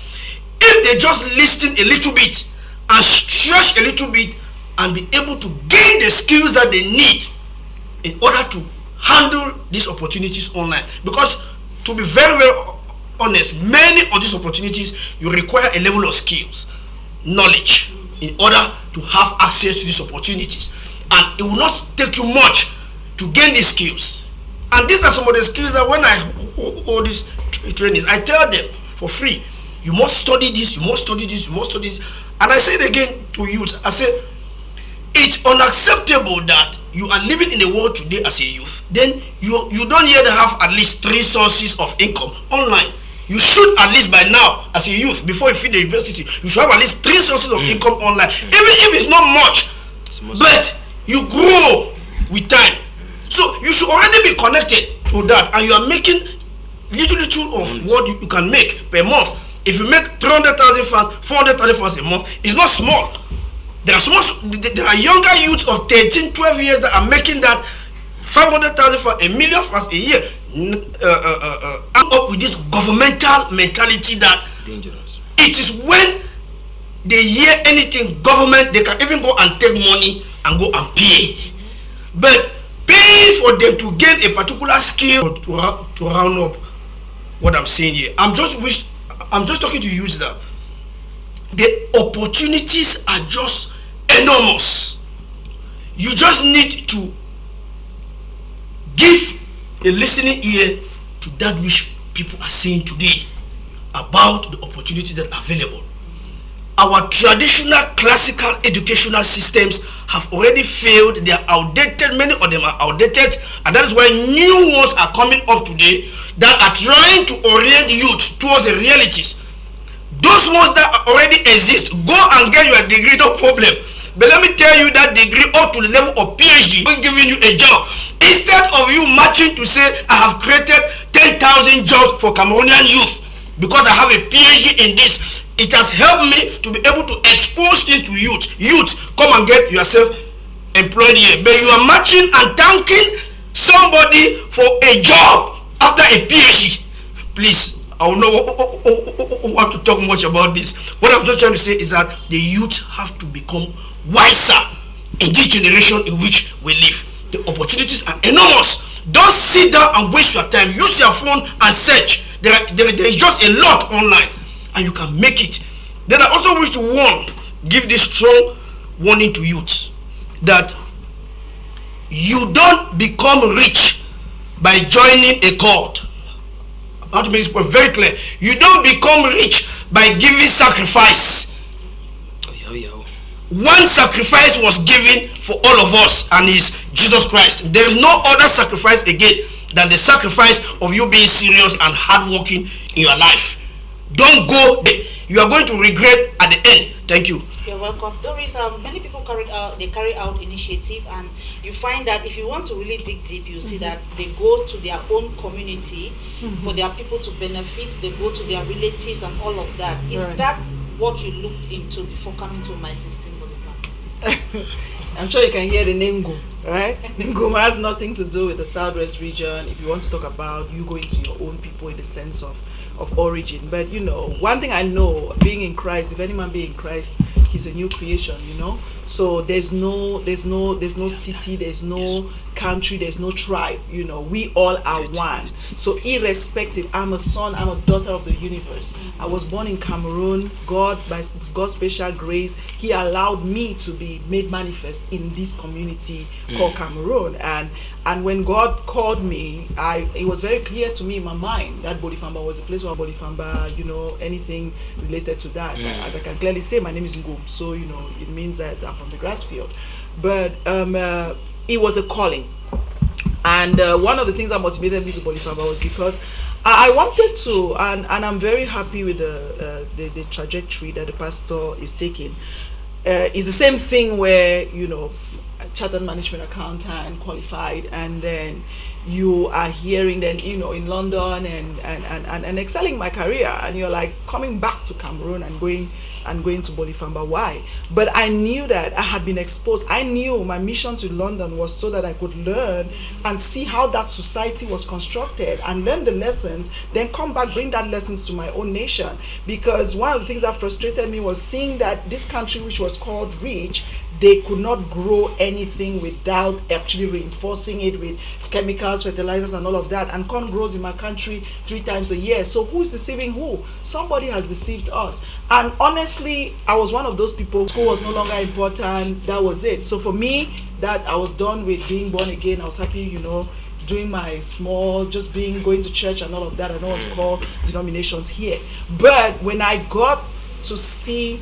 if they just listen a little bit and stretch a little bit and be able to gain the skills that they need in order to handle these opportunities online. Because to be very, very honest, many of these opportunities, you require a level of skills, knowledge, in order to have access to these opportunities. And it will not take you much to gain these skills. And these are some of the skills that when I hold these trainings, I tell them for free, you must study this, you must study this, you must study this. And I say it again to youth, I say, it's unacceptable that you are living in the world today as a youth, then you don't yet have at least 3 sources of income online. You should at least by now, as a youth, before you finish the university, you should have at least 3 sources of income online, even if it's not much, but you grow with time. So you should already be connected to that, and you are making little of what you can make per month. If you make 300,000 francs, 400,000 francs a month, it's not small. There are younger youths of 13, 12 years that are making that 500,000 francs, $1 million francs a year. And up with this governmental mentality that dangerous. It is when they hear anything government, they can even go and take money and go and pay. But paying for them to gain a particular skill to round up what I'm saying here, I'm just talking to you that the opportunities are just enormous. You just need to give a listening ear to that which people are saying today about the opportunities that are available. Our traditional classical educational systems have already failed. They are outdated. Many of them are outdated, and that is why new ones are coming up today that are trying to orient youth towards the realities. Those ones that already exist, go and get your degree, no problem. But let me tell you, that degree up to the level of PhD, giving you a job. Instead of you marching to say, I have created 10,000 jobs for Cameroonian youth because I have a PhD in this, it has helped me to be able to expose things to youth. Youth, come and get yourself employed here. But you are marching and thanking somebody for a job after a PhD. Please, I don't know what to talk much about this. What I'm just trying to say is that the youth have to become wiser in this generation in which we live. The opportunities are enormous. Don't sit down and waste your time. Use your phone and search. There is just a lot online. and you can make it. Then I also wish to give this strong warning to youths that you don't become rich by joining a cult. I have to make this point very clear. You don't become rich by giving sacrifice. One sacrifice was given for all of us, and is Jesus Christ. There is no other sacrifice again than the sacrifice of you being serious and hardworking in your life. Don't go there. You are going to regret at the end. Thank you. You're welcome. Doris, many people carry out initiative, and you find that if you want to really dig deep, you see that they go to their own community for their people to benefit. They go to their relatives and all of that. Is that what you looked into before coming to My 16 Bolivar? I'm sure you can hear the Nengu, right? Nengu has nothing to do with the Southwest region. If you want to talk about you going to your own people in the sense of origin. But you know, one thing I know, being in Christ, if any man be in Christ, he's a new creation, you know. So there's no city, there's no country, there's no tribe, you know. We all are one. So irrespective, I'm a son, I'm a daughter of the universe. I was born in Cameroon. God, by God's special grace, he allowed me to be made manifest in this community called Cameroon. And when God called me, it was very clear to me in my mind that Bolifamba was a place where Bolifamba, you know, anything related to that. As I can clearly say, my name is Ngum, so you know, it means that I'm from the grass field. But it was a calling. And one of the things that motivated me to Bolifamba was because I wanted to, and I'm very happy with the trajectory that the pastor is taking. It's the same thing where, you know, chartered management accountant, qualified, and then you are hearing then, you know, in London and excelling my career, and you're like coming back to Cameroon and going to Bolifamba. Why? But I knew that I had been exposed. I knew my mission to London was so that I could learn and see how that society was constructed and learn the lessons, then come back, bring that lessons to my own nation. Because one of the things that frustrated me was seeing that this country, which was called rich, they could not grow anything without actually reinforcing it with chemicals, fertilizers, and all of that. And corn grows in my country 3 times a year. So who's deceiving who? Somebody has deceived us. And honestly, I was one of those people. School was no longer important. That was it. So for me, that I was done with being born again. I was happy, you know, doing my small, just going to church and all of that. I don't want to call denominations here. But when I got to see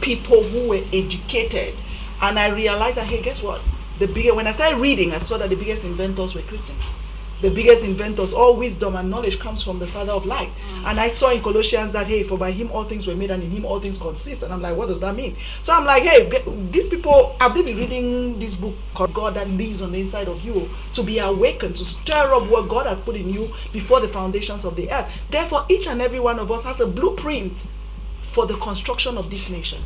people who were educated, and I realized that, hey, guess what? When I started reading, I saw that the biggest inventors were Christians. The biggest inventors, all wisdom and knowledge comes from the Father of light. And I saw in Colossians that, hey, for by him all things were made, and in him all things consist. And I'm like, what does that mean? So I'm like, hey, these people, have they been reading this book called God that lives on the inside of you, to be awakened, to stir up what God has put in you before the foundations of the earth. Therefore, each and every one of us has a blueprint for the construction of this nation.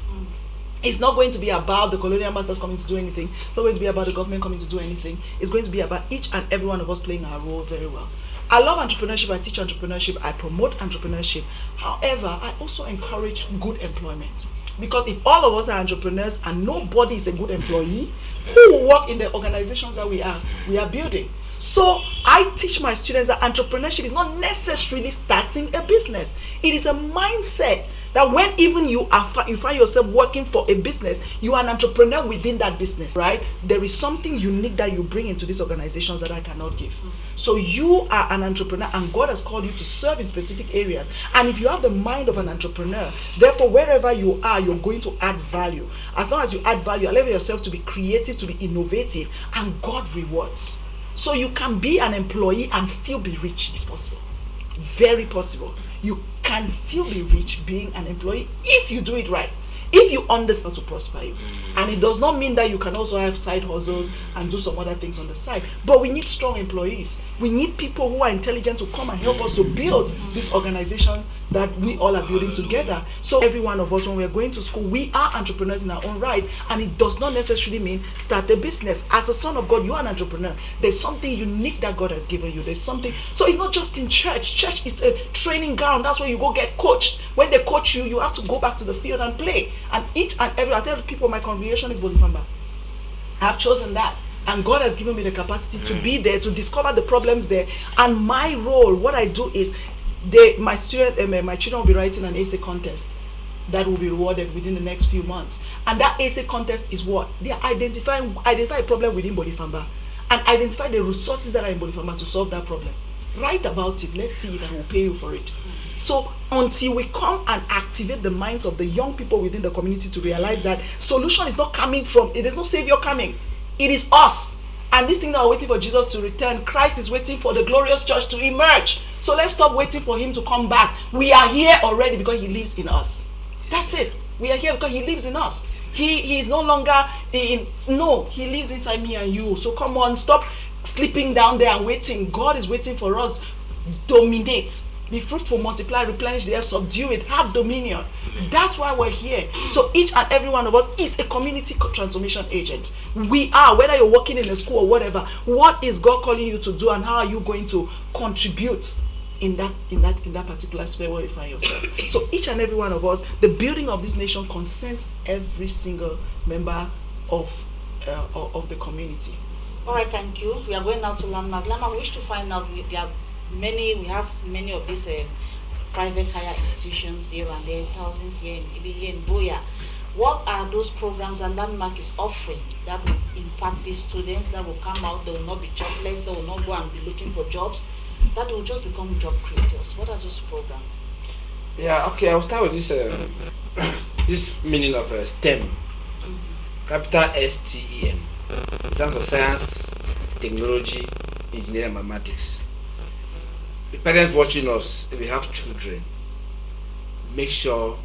It's not going to be about the colonial masters coming to do anything. It's not going to be about the government coming to do anything. It's going to be about each and every one of us playing our role very well. I love entrepreneurship. I teach entrepreneurship. I promote entrepreneurship. However, I also encourage good employment. Because if all of us are entrepreneurs and nobody is a good employee, who will work in the organizations that we are building? So I teach my students that entrepreneurship is not necessarily starting a business. It is a mindset that when even you find yourself working for a business, you are an entrepreneur within that business, right? There is something unique that you bring into these organizations that I cannot give. So you are an entrepreneur, and God has called you to serve in specific areas. And if you have the mind of an entrepreneur, therefore wherever you are, you're going to add value. As long as you add value, allow yourself to be creative, to be innovative, and God rewards. So you can be an employee and still be rich. It's possible. Very possible. You can still be rich being an employee if you do it right, if you understand how to prosper you. And it does not mean that you can also have side hustles and do some other things on the side. But we need strong employees. We need people who are intelligent to come and help us to build this organization that we all are building together. So every one of us, when we're going to school, we are entrepreneurs in our own right. And it does not necessarily mean start a business. As a son of God, you are an entrepreneur. There's something unique that God has given you. There's something. So it's not just in church. Church is a training ground. That's where you go get coached. When they coach you, you have to go back to the field and play. And each and every, I tell people, my congregation is Bolifamba. I've chosen that. And God has given me the capacity to be there, to discover the problems there. And my role, what I do is my children will be writing an essay contest that will be rewarded within the next few months. And that essay contest is what? They are identify a problem within Bolifamba and identify the resources that are in Bolifamba to solve that problem. Write about it. Let's see it and we'll pay you for it. So until we come and activate the minds of the young people within the community to realize that solution is not coming from, there's no savior coming. It is us. And this thing that we're waiting for Jesus to return, Christ is waiting for the glorious church to emerge. So let's stop waiting for him to come back. We are here already because he lives in us. That's it. We are here because he lives in us. He is no longer he lives inside me and you. So come on, stop sleeping down there and waiting. God is waiting for us. Dominate. Be fruitful, multiply, replenish the earth, subdue it, have dominion. That's why we're here. So each and every one of us is a community transformation agent. We are, whether you're working in a school or whatever, what is God calling you to do and how are you going to contribute in that particular sphere where you find yourself? So each and every one of us, the building of this nation concerns every single member of the community. All right, thank you. We are going now to Landmark. Landmark, we wish to find out, we have many of these private higher institutions here and there, thousands here in Buea. What are those programs that Landmark is offering that will impact these students, that will come out, they will not be jobless, they will not go and be looking for jobs, that will just become job creators? What are those programs? Yeah, okay, I'll start with this this meaning of STEM. Capital STEM. It stands for science, technology, engineering, and mathematics. The parents watching us, if we have children, make sure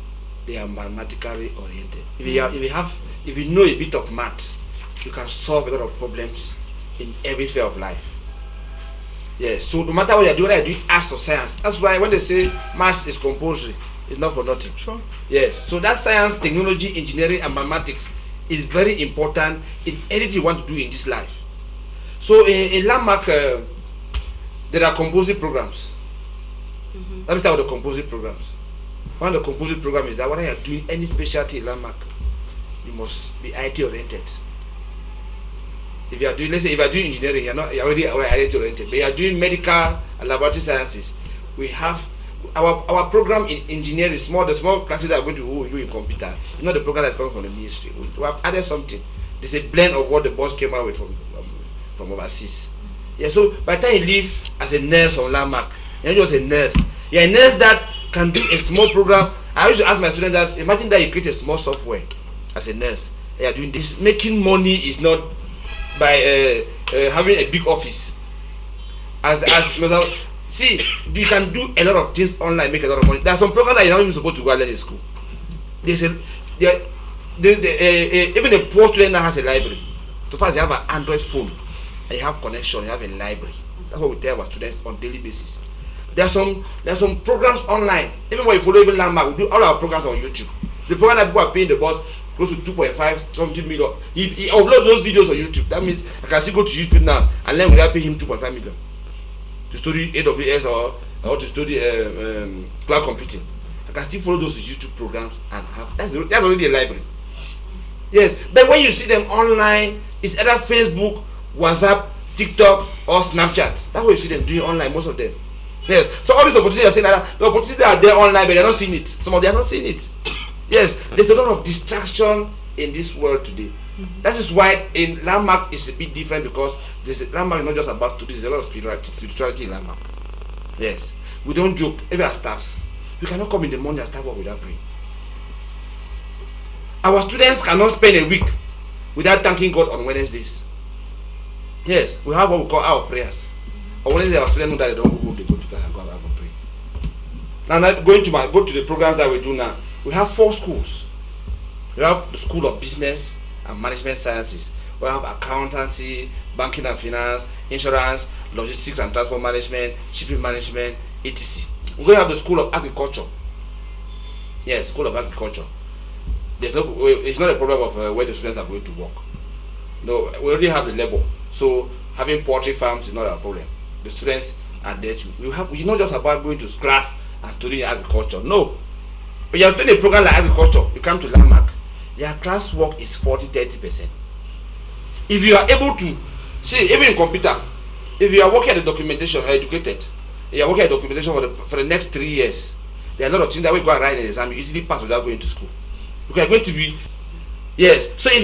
they are mathematically oriented. If you know a bit of math, you can solve a lot of problems in every sphere of life. Yes, so no matter what you do, whether you do it arts or science, that's why when they say maths is compulsory, it's not for nothing. Sure. Yes, so that science, technology, engineering, and mathematics is very important in anything you want to do in this life. So in Landmark, there are composite programs. Let me start with the composite programs. One of the composite programs is that when you are doing any specialty in Landmark, you must be IT oriented. If you are doing, let's say, if you are doing engineering, you're already IT oriented, but you are doing medical and laboratory sciences, we have our program in engineering, the small classes that are going to do in computer. You know the program that's coming from the ministry. We have added something. There's a blend of what the boss came out with from overseas. Yeah, so by the time you leave as a nurse on Landmark, you're not just a nurse. You're a nurse that can do a small program. I used to ask my students that, imagine that you create a small software as a nurse. You're doing this. Making money is not by having a big office. See, you can do a lot of things online, make a lot of money. There are some programs that you're not even supposed to go and learn in school. Even a poor student now has a library. So far, they have an Android phone, and you have connection, you have a library. That's what we tell our students on daily basis. There are some programs online. Even when you follow even Landmark, we do all our programs on YouTube. The program that people are paying the boss close to 2.5 something million. He uploads those videos on YouTube. That means I can still go to YouTube now and learn without paying him 2.5 million to study AWS or to study cloud computing. I can still follow those YouTube programs and have that's already a library. Yes, but when you see them online, it's either Facebook, WhatsApp, TikTok, or Snapchat. That's what you see them doing online, most of them. Yes, so all these opportunities are saying that the opportunities are there online, but they're not seeing it. Some of them are not seeing it. Yes, there's a lot of distraction in this world today. That is why in Landmark is a bit different, because Landmark is not just about studies, there's a lot of spirituality in Landmark. Yes, we don't joke, even our staffs. We cannot come in the morning and start work without praying. Our students cannot spend a week without thanking God on Wednesdays. Yes, we have what we call our prayers. On Wednesday, our students know that they don't go home, they go to class and go out and pray. Now, go to the programs that we do now. We have 4 schools. We have the School of Business and Management Sciences. We have accountancy, banking and finance, insurance, logistics and transport management, shipping management, etc. We're going to have the School of Agriculture. Yes, School of Agriculture. It's not a problem of where the students are going to work. No, we already have the labor. So having poultry farms is not a problem. The students are there too. It's not just about going to class and studying agriculture. No. When you're studying a program like agriculture, you come to Landmark, your class work is 40-30%. If you are able to see, even in computer, if you are working at the documentation, you are educated, you're working at documentation for the next 3 years. There are a lot of things that we go and write an exam, you easily pass without going to school. Because you're going to be, yes. So if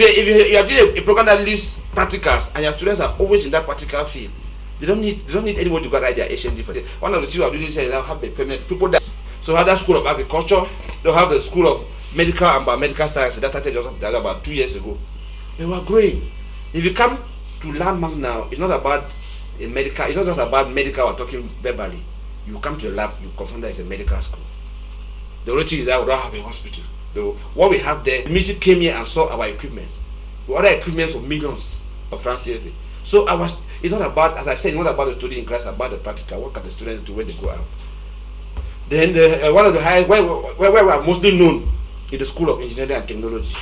you are doing a program that lists practicals and your students are always in that practical field, they don't need anyone to go and write their HND for it. One of the things we are doing is that have the permanent people that, so have that School of Agriculture, they'll have the School of Medical and Biomedical Science that started about 2 years ago. They were growing. If you come to Landmark now, it's not about a medical, it's not just about medical or talking verbally. You come to the lab, you confirm that it's a medical school. The only thing is that we don't have a hospital. What we have there, the music came here and saw our equipment. We order equipment for millions of francs CFA. So it's not about, as I said, it's not about the study in class, about the practical. What can the students do when they go out? Then one of the highest, where we are mostly known in the School of Engineering and Technology.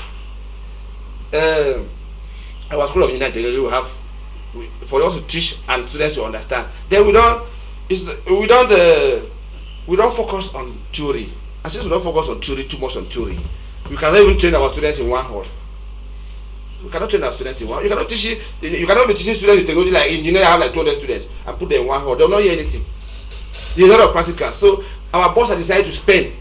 Our School of Engineering and Technology will have, for us to teach and students to understand. Then we don't focus on theory. And since we don't focus on theory, too much on theory, we cannot even train our students in one hall. We cannot train our students in one. You cannot be teaching students in technology like engineering. I have like 200 students and put them in one hall. They will not hear anything. There's a lot of practical. So our boss has decided to spend.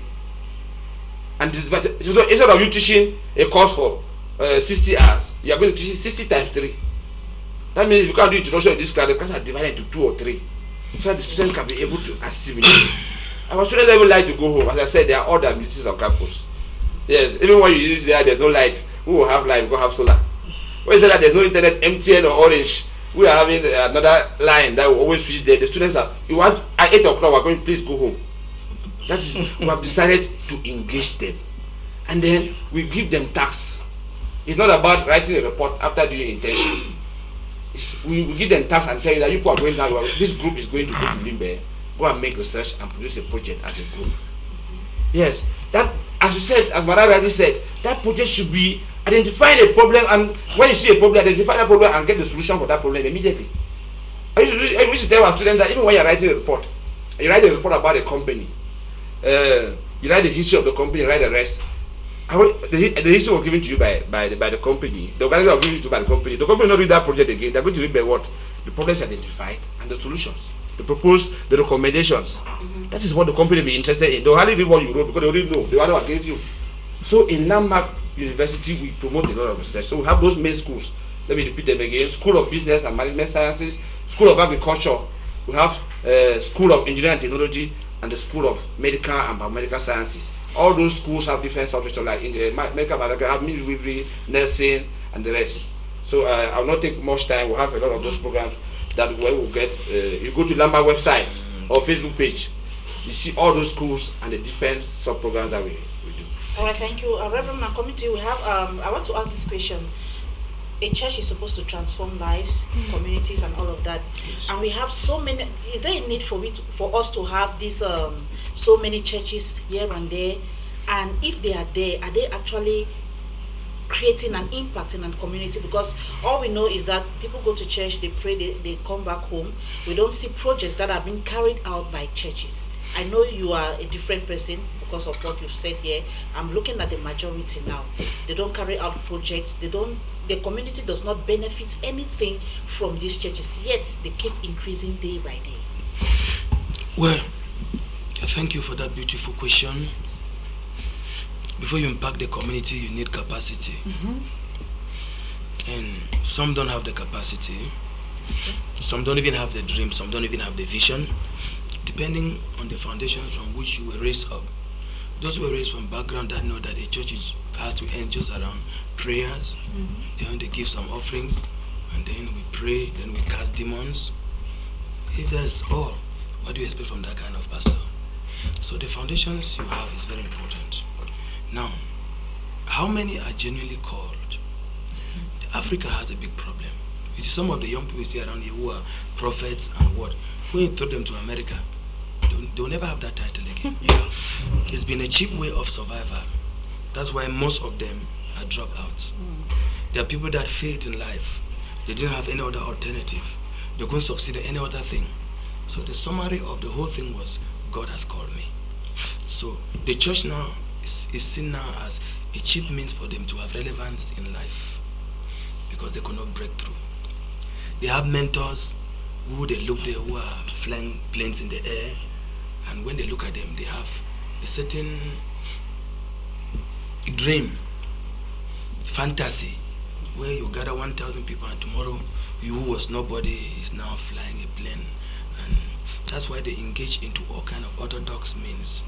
And so instead of you teaching a course for 60 hours, you are going to teach 60 times 3. That means if you can't do introduction in this class, the class are divided into 2 or 3, so that the students can be able to assimilate. Our students even like to go home. As I said, there are other amenities on campus. Yes, even when you use there's no light. We will have light, we will have solar. When you say that there's no internet, MTN or Orange, we are having another line that will always switch there. The students are, you want, at 8 o'clock, we're going, please go home. That is, we have decided to engage them. And then we give them tasks. It's not about writing a report after doing intention. We give them tasks and tell you that you people are going now, this group is going to go to Limbe, go and make research and produce a project as a group. Yes, that, as you said, as Madam already said, that project should be identifying a problem, and when you see a problem, identify that problem and get the solution for that problem immediately. I used to tell our students that even when you're writing a report, you write a report about a company, you write the history of the company, write the rest. The history was given to you by the company. The organization was given to you by the company. The company will not read that project again. They're going to read by what? The problems identified and the solutions. The proposed, the recommendations. That is what the company will be interested in. They'll hardly read what you wrote because they already know. They want to give you. So in Landmark University, we promote a lot of research. So we have those main schools. Let me repeat them again. School of Business and Management Sciences, School of Agriculture. We have School of Engineering and Technology, and the School of Medical and Biomedical Sciences. All those schools have different subjects, like in the medical biology, have midwifery, nursing, and the rest. So I will not take much time. We'll have a lot of those programs that we will get. You go to Landmark website or Facebook page, you see all those schools and the different sub-programs that we do. All right, thank you. Reverend Committee, we have, I want to ask this question. A church is supposed to transform lives, communities, and all of that. Yes. And we have so many. Is there a need for us to have this so many churches here and there? And if they are there, are they actually creating an impact in a community? Because all we know is that people go to church, they pray, they come back home. We don't see projects that have been carried out by churches. I know you are a different person because of what you've said here. I'm looking at the majority now. They don't carry out projects. The community does not benefit anything from these churches, yet they keep increasing day by day. Well, thank you for that beautiful question. Before you impact the community, you need capacity. And some don't have the capacity. Some don't even have the dream. Some don't even have the vision. Depending on the foundations from which you were raised up. Those who were raised from background that know that a church has to end just around prayers. Then they give some offerings, and then we pray, then we cast demons. If that's all, what do you expect from that kind of pastor? So the foundations you have is very important. Now, how many are genuinely called? Africa has a big problem. You see, some of the young people we see around here who are prophets and what, when you throw them to America, they will never have that title again. It's been a cheap way of survival. That's why most of them are dropouts. There are people that failed in life. They didn't have any other alternative. They couldn't succeed at any other thing. So the summary of the whole thing was, God has called me. So the church now is seen now as a cheap means for them to have relevance in life because they could not break through. They have mentors, who they look there, who are flying planes in the air, and when they look at them, they have a certain dream, fantasy, where you gather 1,000 people and tomorrow you who was nobody is now flying a plane. And that's why they engage into all kind of orthodox means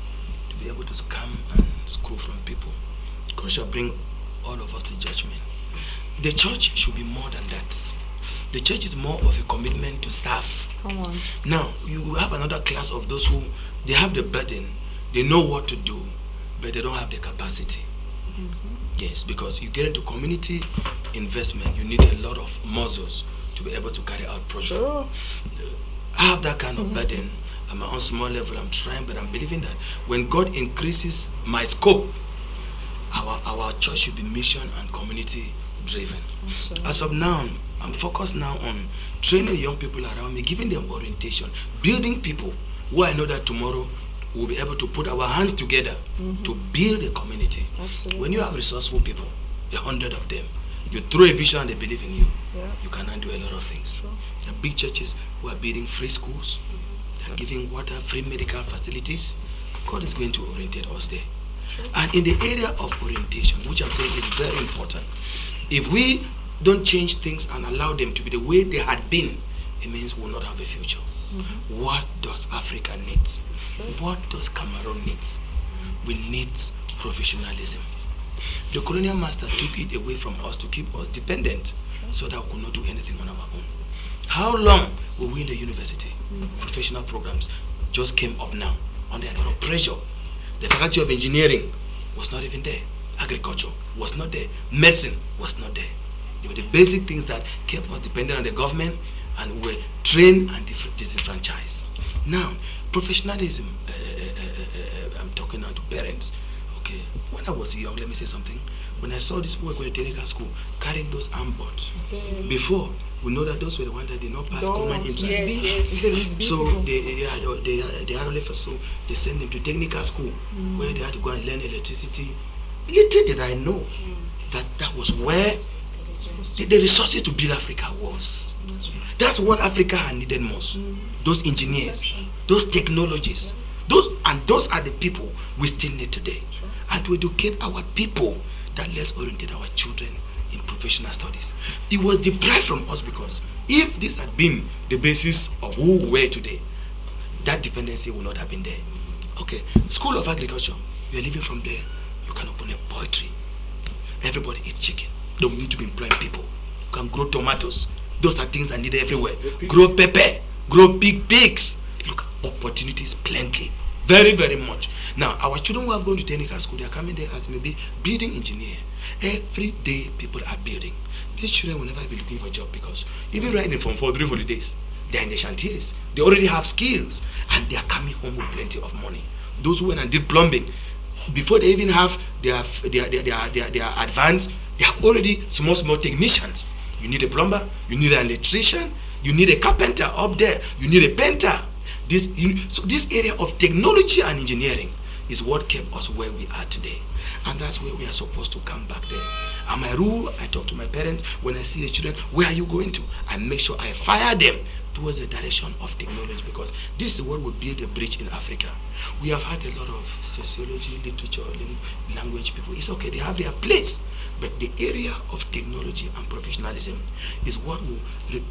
to be able to scam and screw from people. God shall bring all of us to judgment. The church should be more than that. The church is more of a commitment to serve. Come on. Now, you have another class of those who, they have the burden, they know what to do, but they don't have the capacity. Yes, because you get into community investment, you need a lot of muscles to be able to carry out projects. Sure. I have that kind of burden. At my own small level, I'm trying, but I'm believing that when God increases my scope, our church should be mission and community driven. Absolutely. As of now, I'm focused now on training young people around me, giving them orientation, building people who I know that tomorrow we'll be able to put our hands together to build a community. Absolutely. When you have resourceful people, 100 of them, you throw a vision and they believe in you, you cannot do a lot of things. Sure. There are big churches who are building free schools, they are giving water, free medical facilities. God is going to orientate us there. Sure. And in the area of orientation, which I'm saying is very important, if we don't change things and allow them to be the way they had been, it means we'll not have a future. What does Africa need? What does Cameroon need? We need professionalism. The colonial master took it away from us to keep us dependent so that we could not do anything on our own. How long were we in the university? Professional programs just came up now under a lot of pressure. The faculty of engineering was not even there. Agriculture was not there. Medicine was not there. They were the basic things that kept us dependent on the government and were trained and disenfranchised. Now, professionalism, I'm talking now to parents. Okay, when I was young, let me say something. When I saw this boy going to technical school carrying those armboards, before we know that those were the ones that did not pass common entrance. So they had only first, so they sent them to technical school where they had to go and learn electricity. Little did I know that was where the resources to build Africa was. That's what Africa had needed most. Those engineers, those technologies, those are the people we still need today. And to educate our people, that let's orientate our children in professional studies. It was deprived from us because if this had been the basis of who we were today, that dependency would not have been there. Okay, School of Agriculture, we are living from there. You can open a poultry. Everybody eats chicken. Don't need to be employing people. You can grow tomatoes. Those are things that are needed everywhere. Grow pepper. Grow big pigs. Look, opportunities plenty. Very, very much. Now, our children who have gone to technical school, they are coming there as maybe building engineer. Every day, people are building. These children will never be looking for a job because even right in from 4 during holidays, they are in the chantiers. They already have skills and they are coming home with plenty of money. Those who went and did plumbing, before they even have their advanced, they are already small technicians. You need a plumber, you need an electrician, you need a carpenter up there, you need a painter. So this area of technology and engineering is what kept us where we are today. And that's where we are supposed to come back there. And my rule, I talk to my parents when I see the children, where are you going to? I make sure I fire them towards the direction of technology because this is what will build a bridge in Africa. We have had a lot of sociology, literature, language people. It's okay, they have their place. But the area of technology and professionalism is what will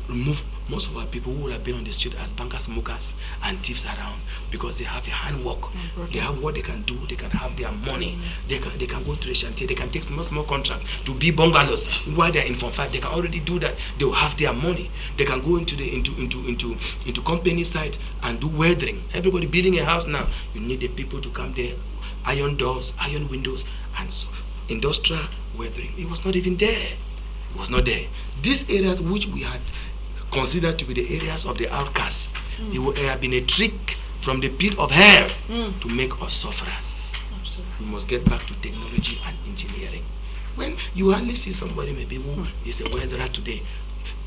remove most of our people who would have been on the street as bankers, smokers, and thieves around because they have a handwork. They have what they can do. They can have their money. They can go to the chantier. They can take small contracts to be bungalows while they are in Form 5. They can already do that. They will have their money. They can go into company site and do weathering. Everybody building a house now. You need the people to come there, iron doors, iron windows, and so industrial weathering. It was not even there. It was not there. These areas which we had considered to be the areas of the outcasts, it would have been a trick from the pit of hell to make us sufferers. Absolutely. We must get back to technology and engineering. When you hardly see somebody maybe who is a weatherer today,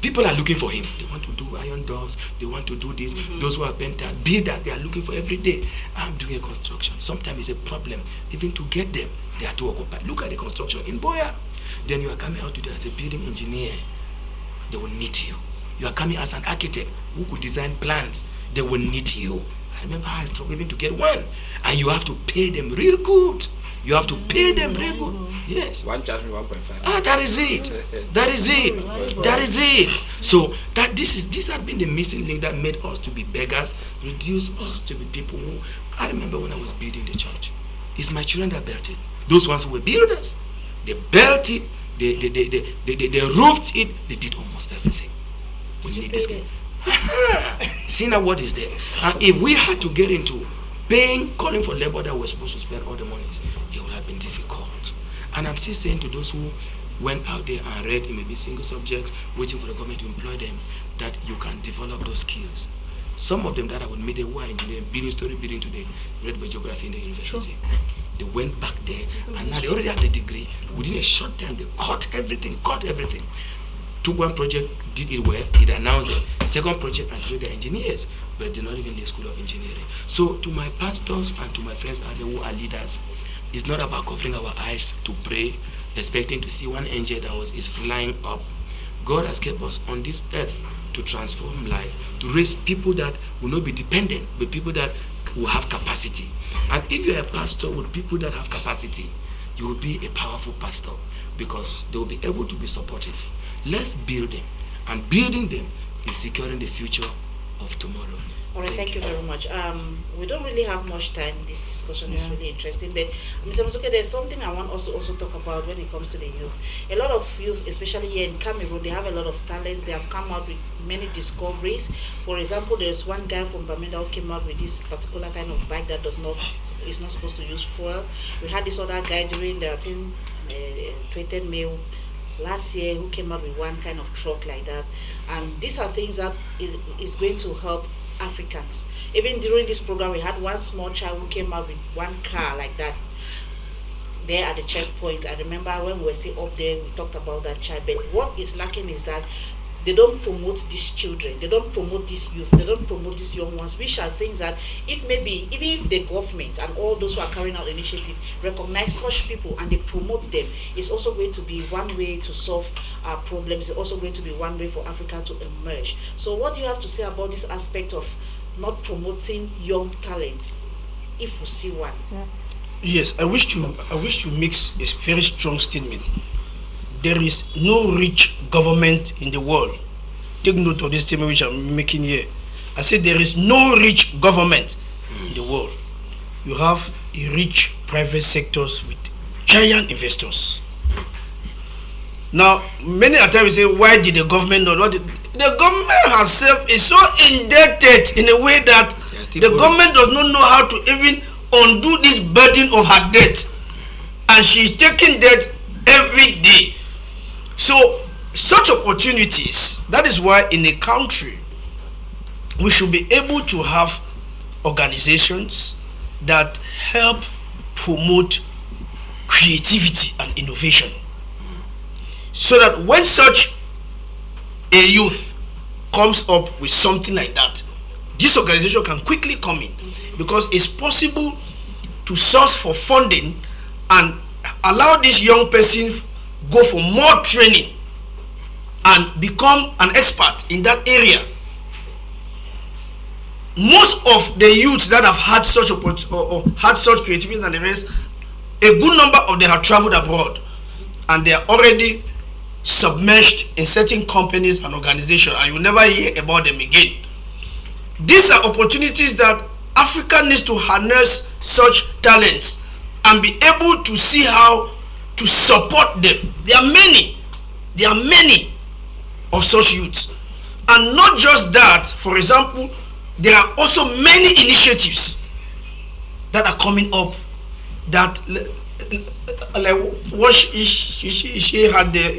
people are looking for him. They want to do iron doors. They want to do this. Those who are painters, builders, they are looking for every day. I'm doing a construction. Sometimes it's a problem even to get them. They are too occupied. Look at the construction in Boya. Then you are coming out today as a building engineer. They will need you. You are coming as an architect who could design plans. They will need you. I remember how I struggled even to get one. And you have to pay them real good. You have to pay them real good. Yes. One charge me 1.5. Ah, that is it. That is it. That is it. So this had been the missing link that made us to be beggars, reduced us to be people who. I remember when I was building the church. It's my children that built it. Those ones who were builders, they built it. They roofed it. They did almost everything. We need this. See now what is there. And if we had to get into calling for labor that we're supposed to spend all the monies, it would have been difficult. And I'm still saying to those who went out there and read, it may be single subjects, waiting for the government to employ them, that you can develop those skills. Some of them that I would meet, they were engineering, building today, read by geography in the university. Sure. They went back there, and now they already have the degree. Within a short time, they caught everything. Took one project, did it well, it announced it. Second project, and today they're engineers, but they're not even in the school of engineering. So to my pastors and to my friends out there who are leaders, it's not about covering our eyes to pray, expecting to see one angel that is flying up. God has kept us on this earth to transform life, to raise people that will not be dependent, but people that will have capacity. And if you're a pastor with people that have capacity, you will be a powerful pastor because they will be able to be supportive. Let's build them. And building them is securing the future of tomorrow. All right, thank you very much. We don't really have much time. This discussion is really interesting. But Mr. Musuke, there's something I want us to also talk about when it comes to the youth. A lot of youth, especially here in Cameroon, they have a lot of talents. They have come out with many discoveries. For example, there's one guy from Bamenda who came out with this particular kind of bike that is not supposed to use fuel. We had this other guy during the 20th May last year who came out with one kind of truck like that. And these are things that is going to help Africans. Even during this program, we had one small child who came out with one car like that there at the checkpoint. I remember when we were still up there, we talked about that child. But what is lacking is that they don't promote these children, they don't promote these youth, they don't promote these young ones, which are things that if maybe, even if the government and all those who are carrying out the initiative recognize such people and they promote them, it's also going to be one way to solve our problems. It's also going to be one way for Africa to emerge. So what do you have to say about this aspect of not promoting young talents, if we see one? Yes, I wish to make a very strong statement. There is no rich government in the world. Take note of this statement which I'm making here. I said there is no rich government in the world. You have a rich private sectors with giant investors. Now, many a time we say, why did the government not? The government herself is so indebted in a way that the government does not know how to even undo this burden of her debt. And she's taking debt every day. So, such opportunities, that is why in a country, we should be able to have organizations that help promote creativity and innovation. So that when such a youth comes up with something like that, this organization can quickly come in, because it's possible to source for funding and allow this young person go for more training and become an expert in that area. Most of the youths that have had such or had such creativity and the rest, a good number of them have traveled abroad and they are already submerged in certain companies and organizations, and you will never hear about them again. These are opportunities that Africa needs to harness such talents and be able to see how to support them. There are many of such youths. And not just that, for example, there are also many initiatives that are coming up that, like what she had there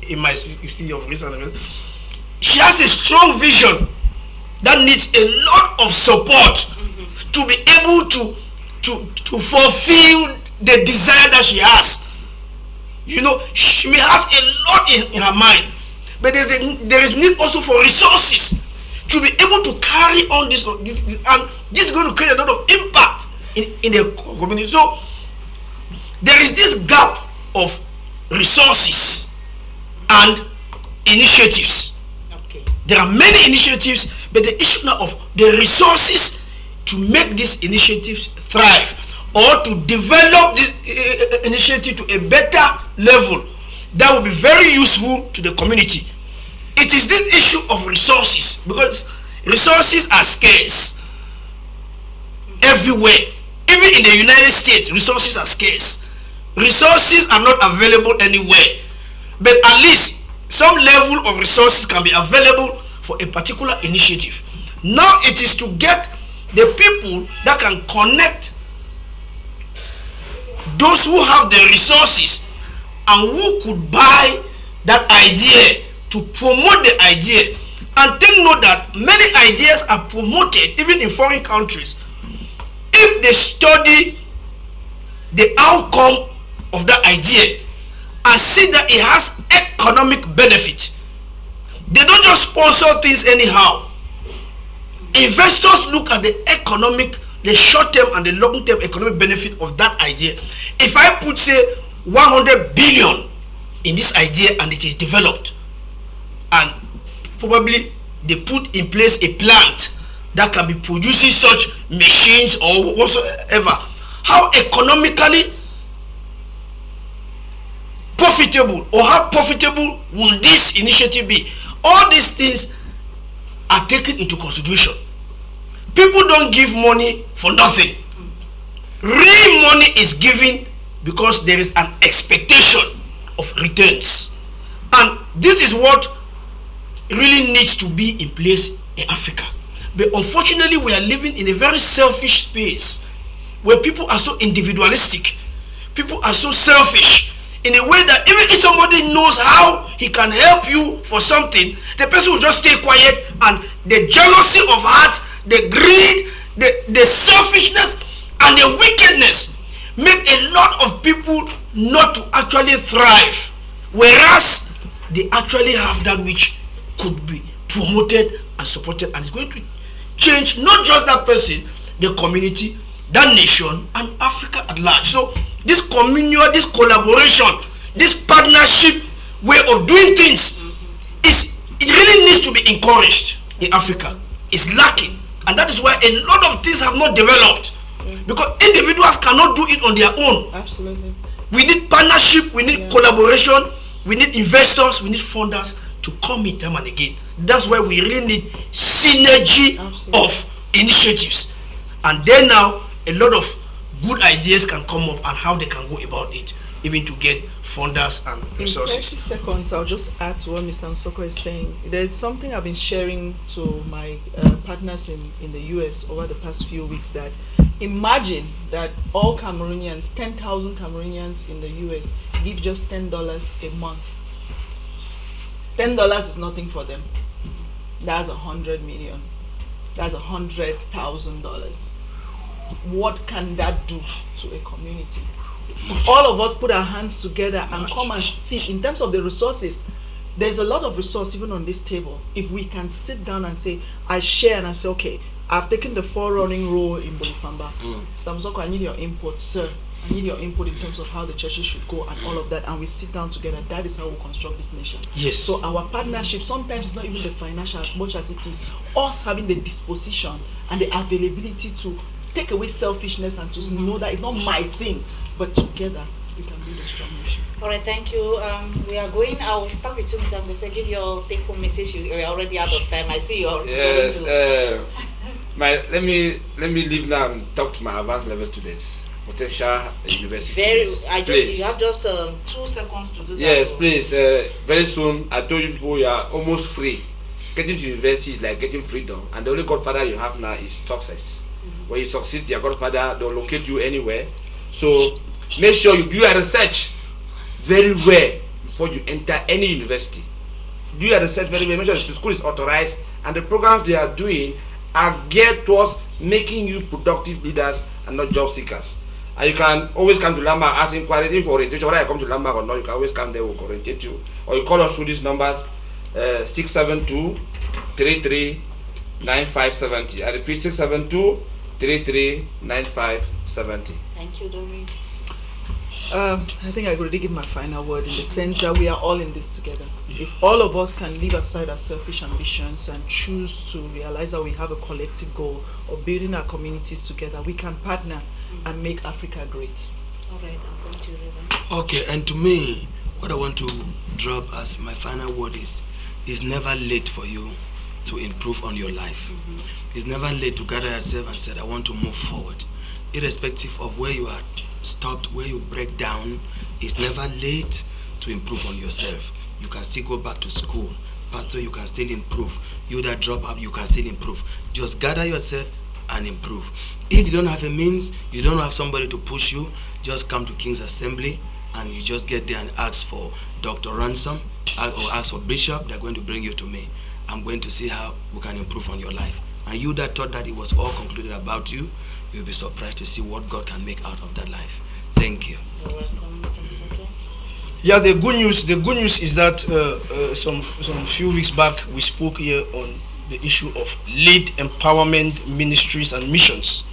in my city of recent events. She has a strong vision that needs a lot of support to be able to fulfill the desire that she has. You know, she has a lot in her mind, but there is need also for resources to be able to carry on this, and this is going to create a lot of impact in the community. So there is this gap of resources and initiatives. Okay. There are many initiatives, but the issue now of the resources to make these initiatives thrive or to develop this initiative to a better level that will be very useful to the community. It is this issue of resources, because resources are scarce everywhere. Even in the United States, resources are scarce. Resources are not available anywhere, but at least some level of resources can be available for a particular initiative. Now it is to get the people that can connect those who have the resources and who could buy that idea to promote the idea. And take note that many ideas are promoted even in foreign countries if they study the outcome of that idea and see that it has economic benefit. They don't just sponsor things anyhow. Investors look at the short-term and the long-term economic benefit of that idea. If I put, say, 100 billion in this idea and it is developed, and probably they put in place a plant that can be producing such machines or whatsoever, how economically profitable or how profitable will this initiative be? All these things are taken into consideration. People don't give money for nothing. Real money is given because there is an expectation of returns. And this is what really needs to be in place in Africa. But unfortunately, we are living in a very selfish space where people are so individualistic. People are so selfish in a way that even if somebody knows how he can help you for something, the person will just stay quiet, and the jealousy of heart, the greed, the selfishness and the wickedness make a lot of people not to actually thrive, whereas they actually have that which could be promoted and supported, and it's going to change not just that person, the community, that nation, and Africa at large. So this communal, this collaboration, this partnership way of doing things it really needs to be encouraged in Africa. It's lacking, and that is why a lot of things have not developed, because individuals cannot do it on their own. Absolutely. We need partnership, we need collaboration, we need investors, we need funders to come in time and again. That's why we really need synergy of initiatives, and then now a lot of good ideas can come up and how they can go about it, even to get funders and resources. In 30 seconds, I'll just add to what Mr. Msoko is saying. There's something I've been sharing to my partners in the US over the past few weeks, that imagine that all Cameroonians, 10,000 Cameroonians in the US, give just $10 a month. $10 is nothing for them. That's 100 million. That's $100,000. What can that do to a community? If all of us put our hands together and come and sit, in terms of the resources, there's a lot of resource even on this table. If we can sit down and say, I share, and I say, okay, I've taken the forerunning role in Bolifamba. Mr. Msoko, I need your input, sir. I need your input in terms of how the churches should go and all of that, and we sit down together. That is how we construct this nation. Yes. So our partnership, sometimes it's not even the financial as much as it is us having the disposition and the availability to take away selfishness and to know that it's not my thing, but together we can build a strong nation. All right, thank you. We are going. I'll start with you, Mr. Msoko. Give your take-home message. You're already out of time. I see you're. Yes. Let me leave now and talk to my advanced level students, potential university students. You have just 2 seconds to do that. Yes, please. Very soon, I told you people you are almost free. Getting to university is like getting freedom, and the only godfather you have now is success. When you succeed, your godfather, they'll locate you anywhere. So make sure you do your research very well before you enter any university. Do your research very well. Make sure the school is authorized, and the programs they are doing are geared towards making you productive leaders and not job seekers. And you can always come to Landmark, ask inquiries, if for orientation, whether I come to Landmark or not, you can always come there, we'll orientate you. Or you call us through these numbers, 672-33-9570. I repeat, 672-33-9570. Thank you, Doris. I think I already give my final word in the sense that we are all in this together. If all of us can leave aside our selfish ambitions and choose to realize that we have a collective goal of building our communities together, we can partner and make Africa great. All right, I'm going to Reverend. Okay, and to me, what I want to drop as my final word is never late for you to improve on your life. It's never late to gather yourself and say, I want to move forward. Irrespective of where you are stopped, where you break down, it's never late to improve on yourself. You can still go back to school. Pastor, you can still improve. You that drop out, you can still improve. Just gather yourself and improve. If you don't have a means, you don't have somebody to push you, just come to King's Assembly and you just get there and ask for Dr. Ransom or ask for Bishop. They're going to bring you to me. I'm going to see how we can improve on your life. And you that thought that it was all concluded about you, you'll be surprised to see what God can make out of that life. Thank you. You're welcome, Mr. Musake. Yeah, the good news is that some few weeks back we spoke here on the issue of lead empowerment ministries and missions,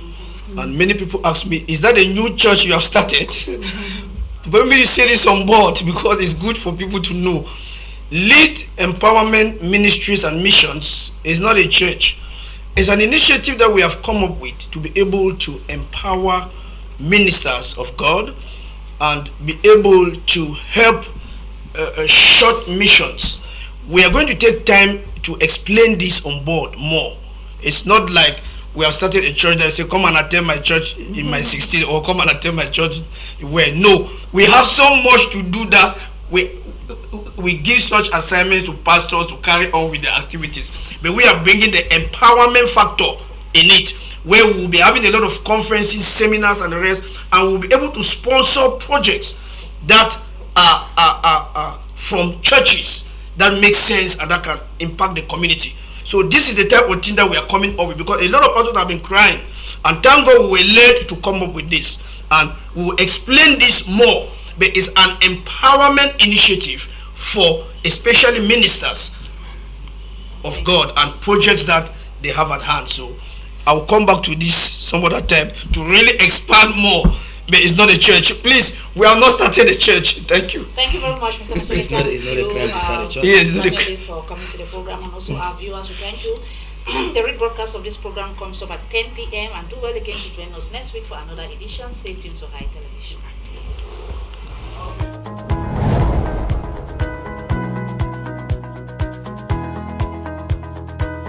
and many people ask me, is that a new church you have started? But maybe say this on board because it's good for people to know. Lead empowerment ministries and missions is not a church. It's an initiative that we have come up with to be able to empower ministers of God and be able to help short missions. We are going to take time to explain this on board more. It's not like we have started a church that say, come and attend my church in my 16th or come and attend my church where. No, we have so much to do that we give such assignments to pastors to carry on with the activities. But we are bringing the empowerment factor in it, where we will be having a lot of conferences, seminars and the rest, and we'll be able to sponsor projects that are from churches that make sense and that can impact the community. So this is the type of thing that we are coming up with, because a lot of pastors have been crying, and thank God we were led to come up with this, and we will explain this more. But it's an empowerment initiative for especially ministers of God and projects that they have at hand. So I will come back to this some other time to really expand more. But it's not a church. Please, we have not started a church. Thank you. Thank you very much, Mr. Musake. It's not a crime to start a church. Yes, it's not a crime. For coming to the program, and also our viewers, we thank you. The rebroadcast of this program comes up at 10 p.m. and do well again to join us next week for another edition. Stay tuned to High Television.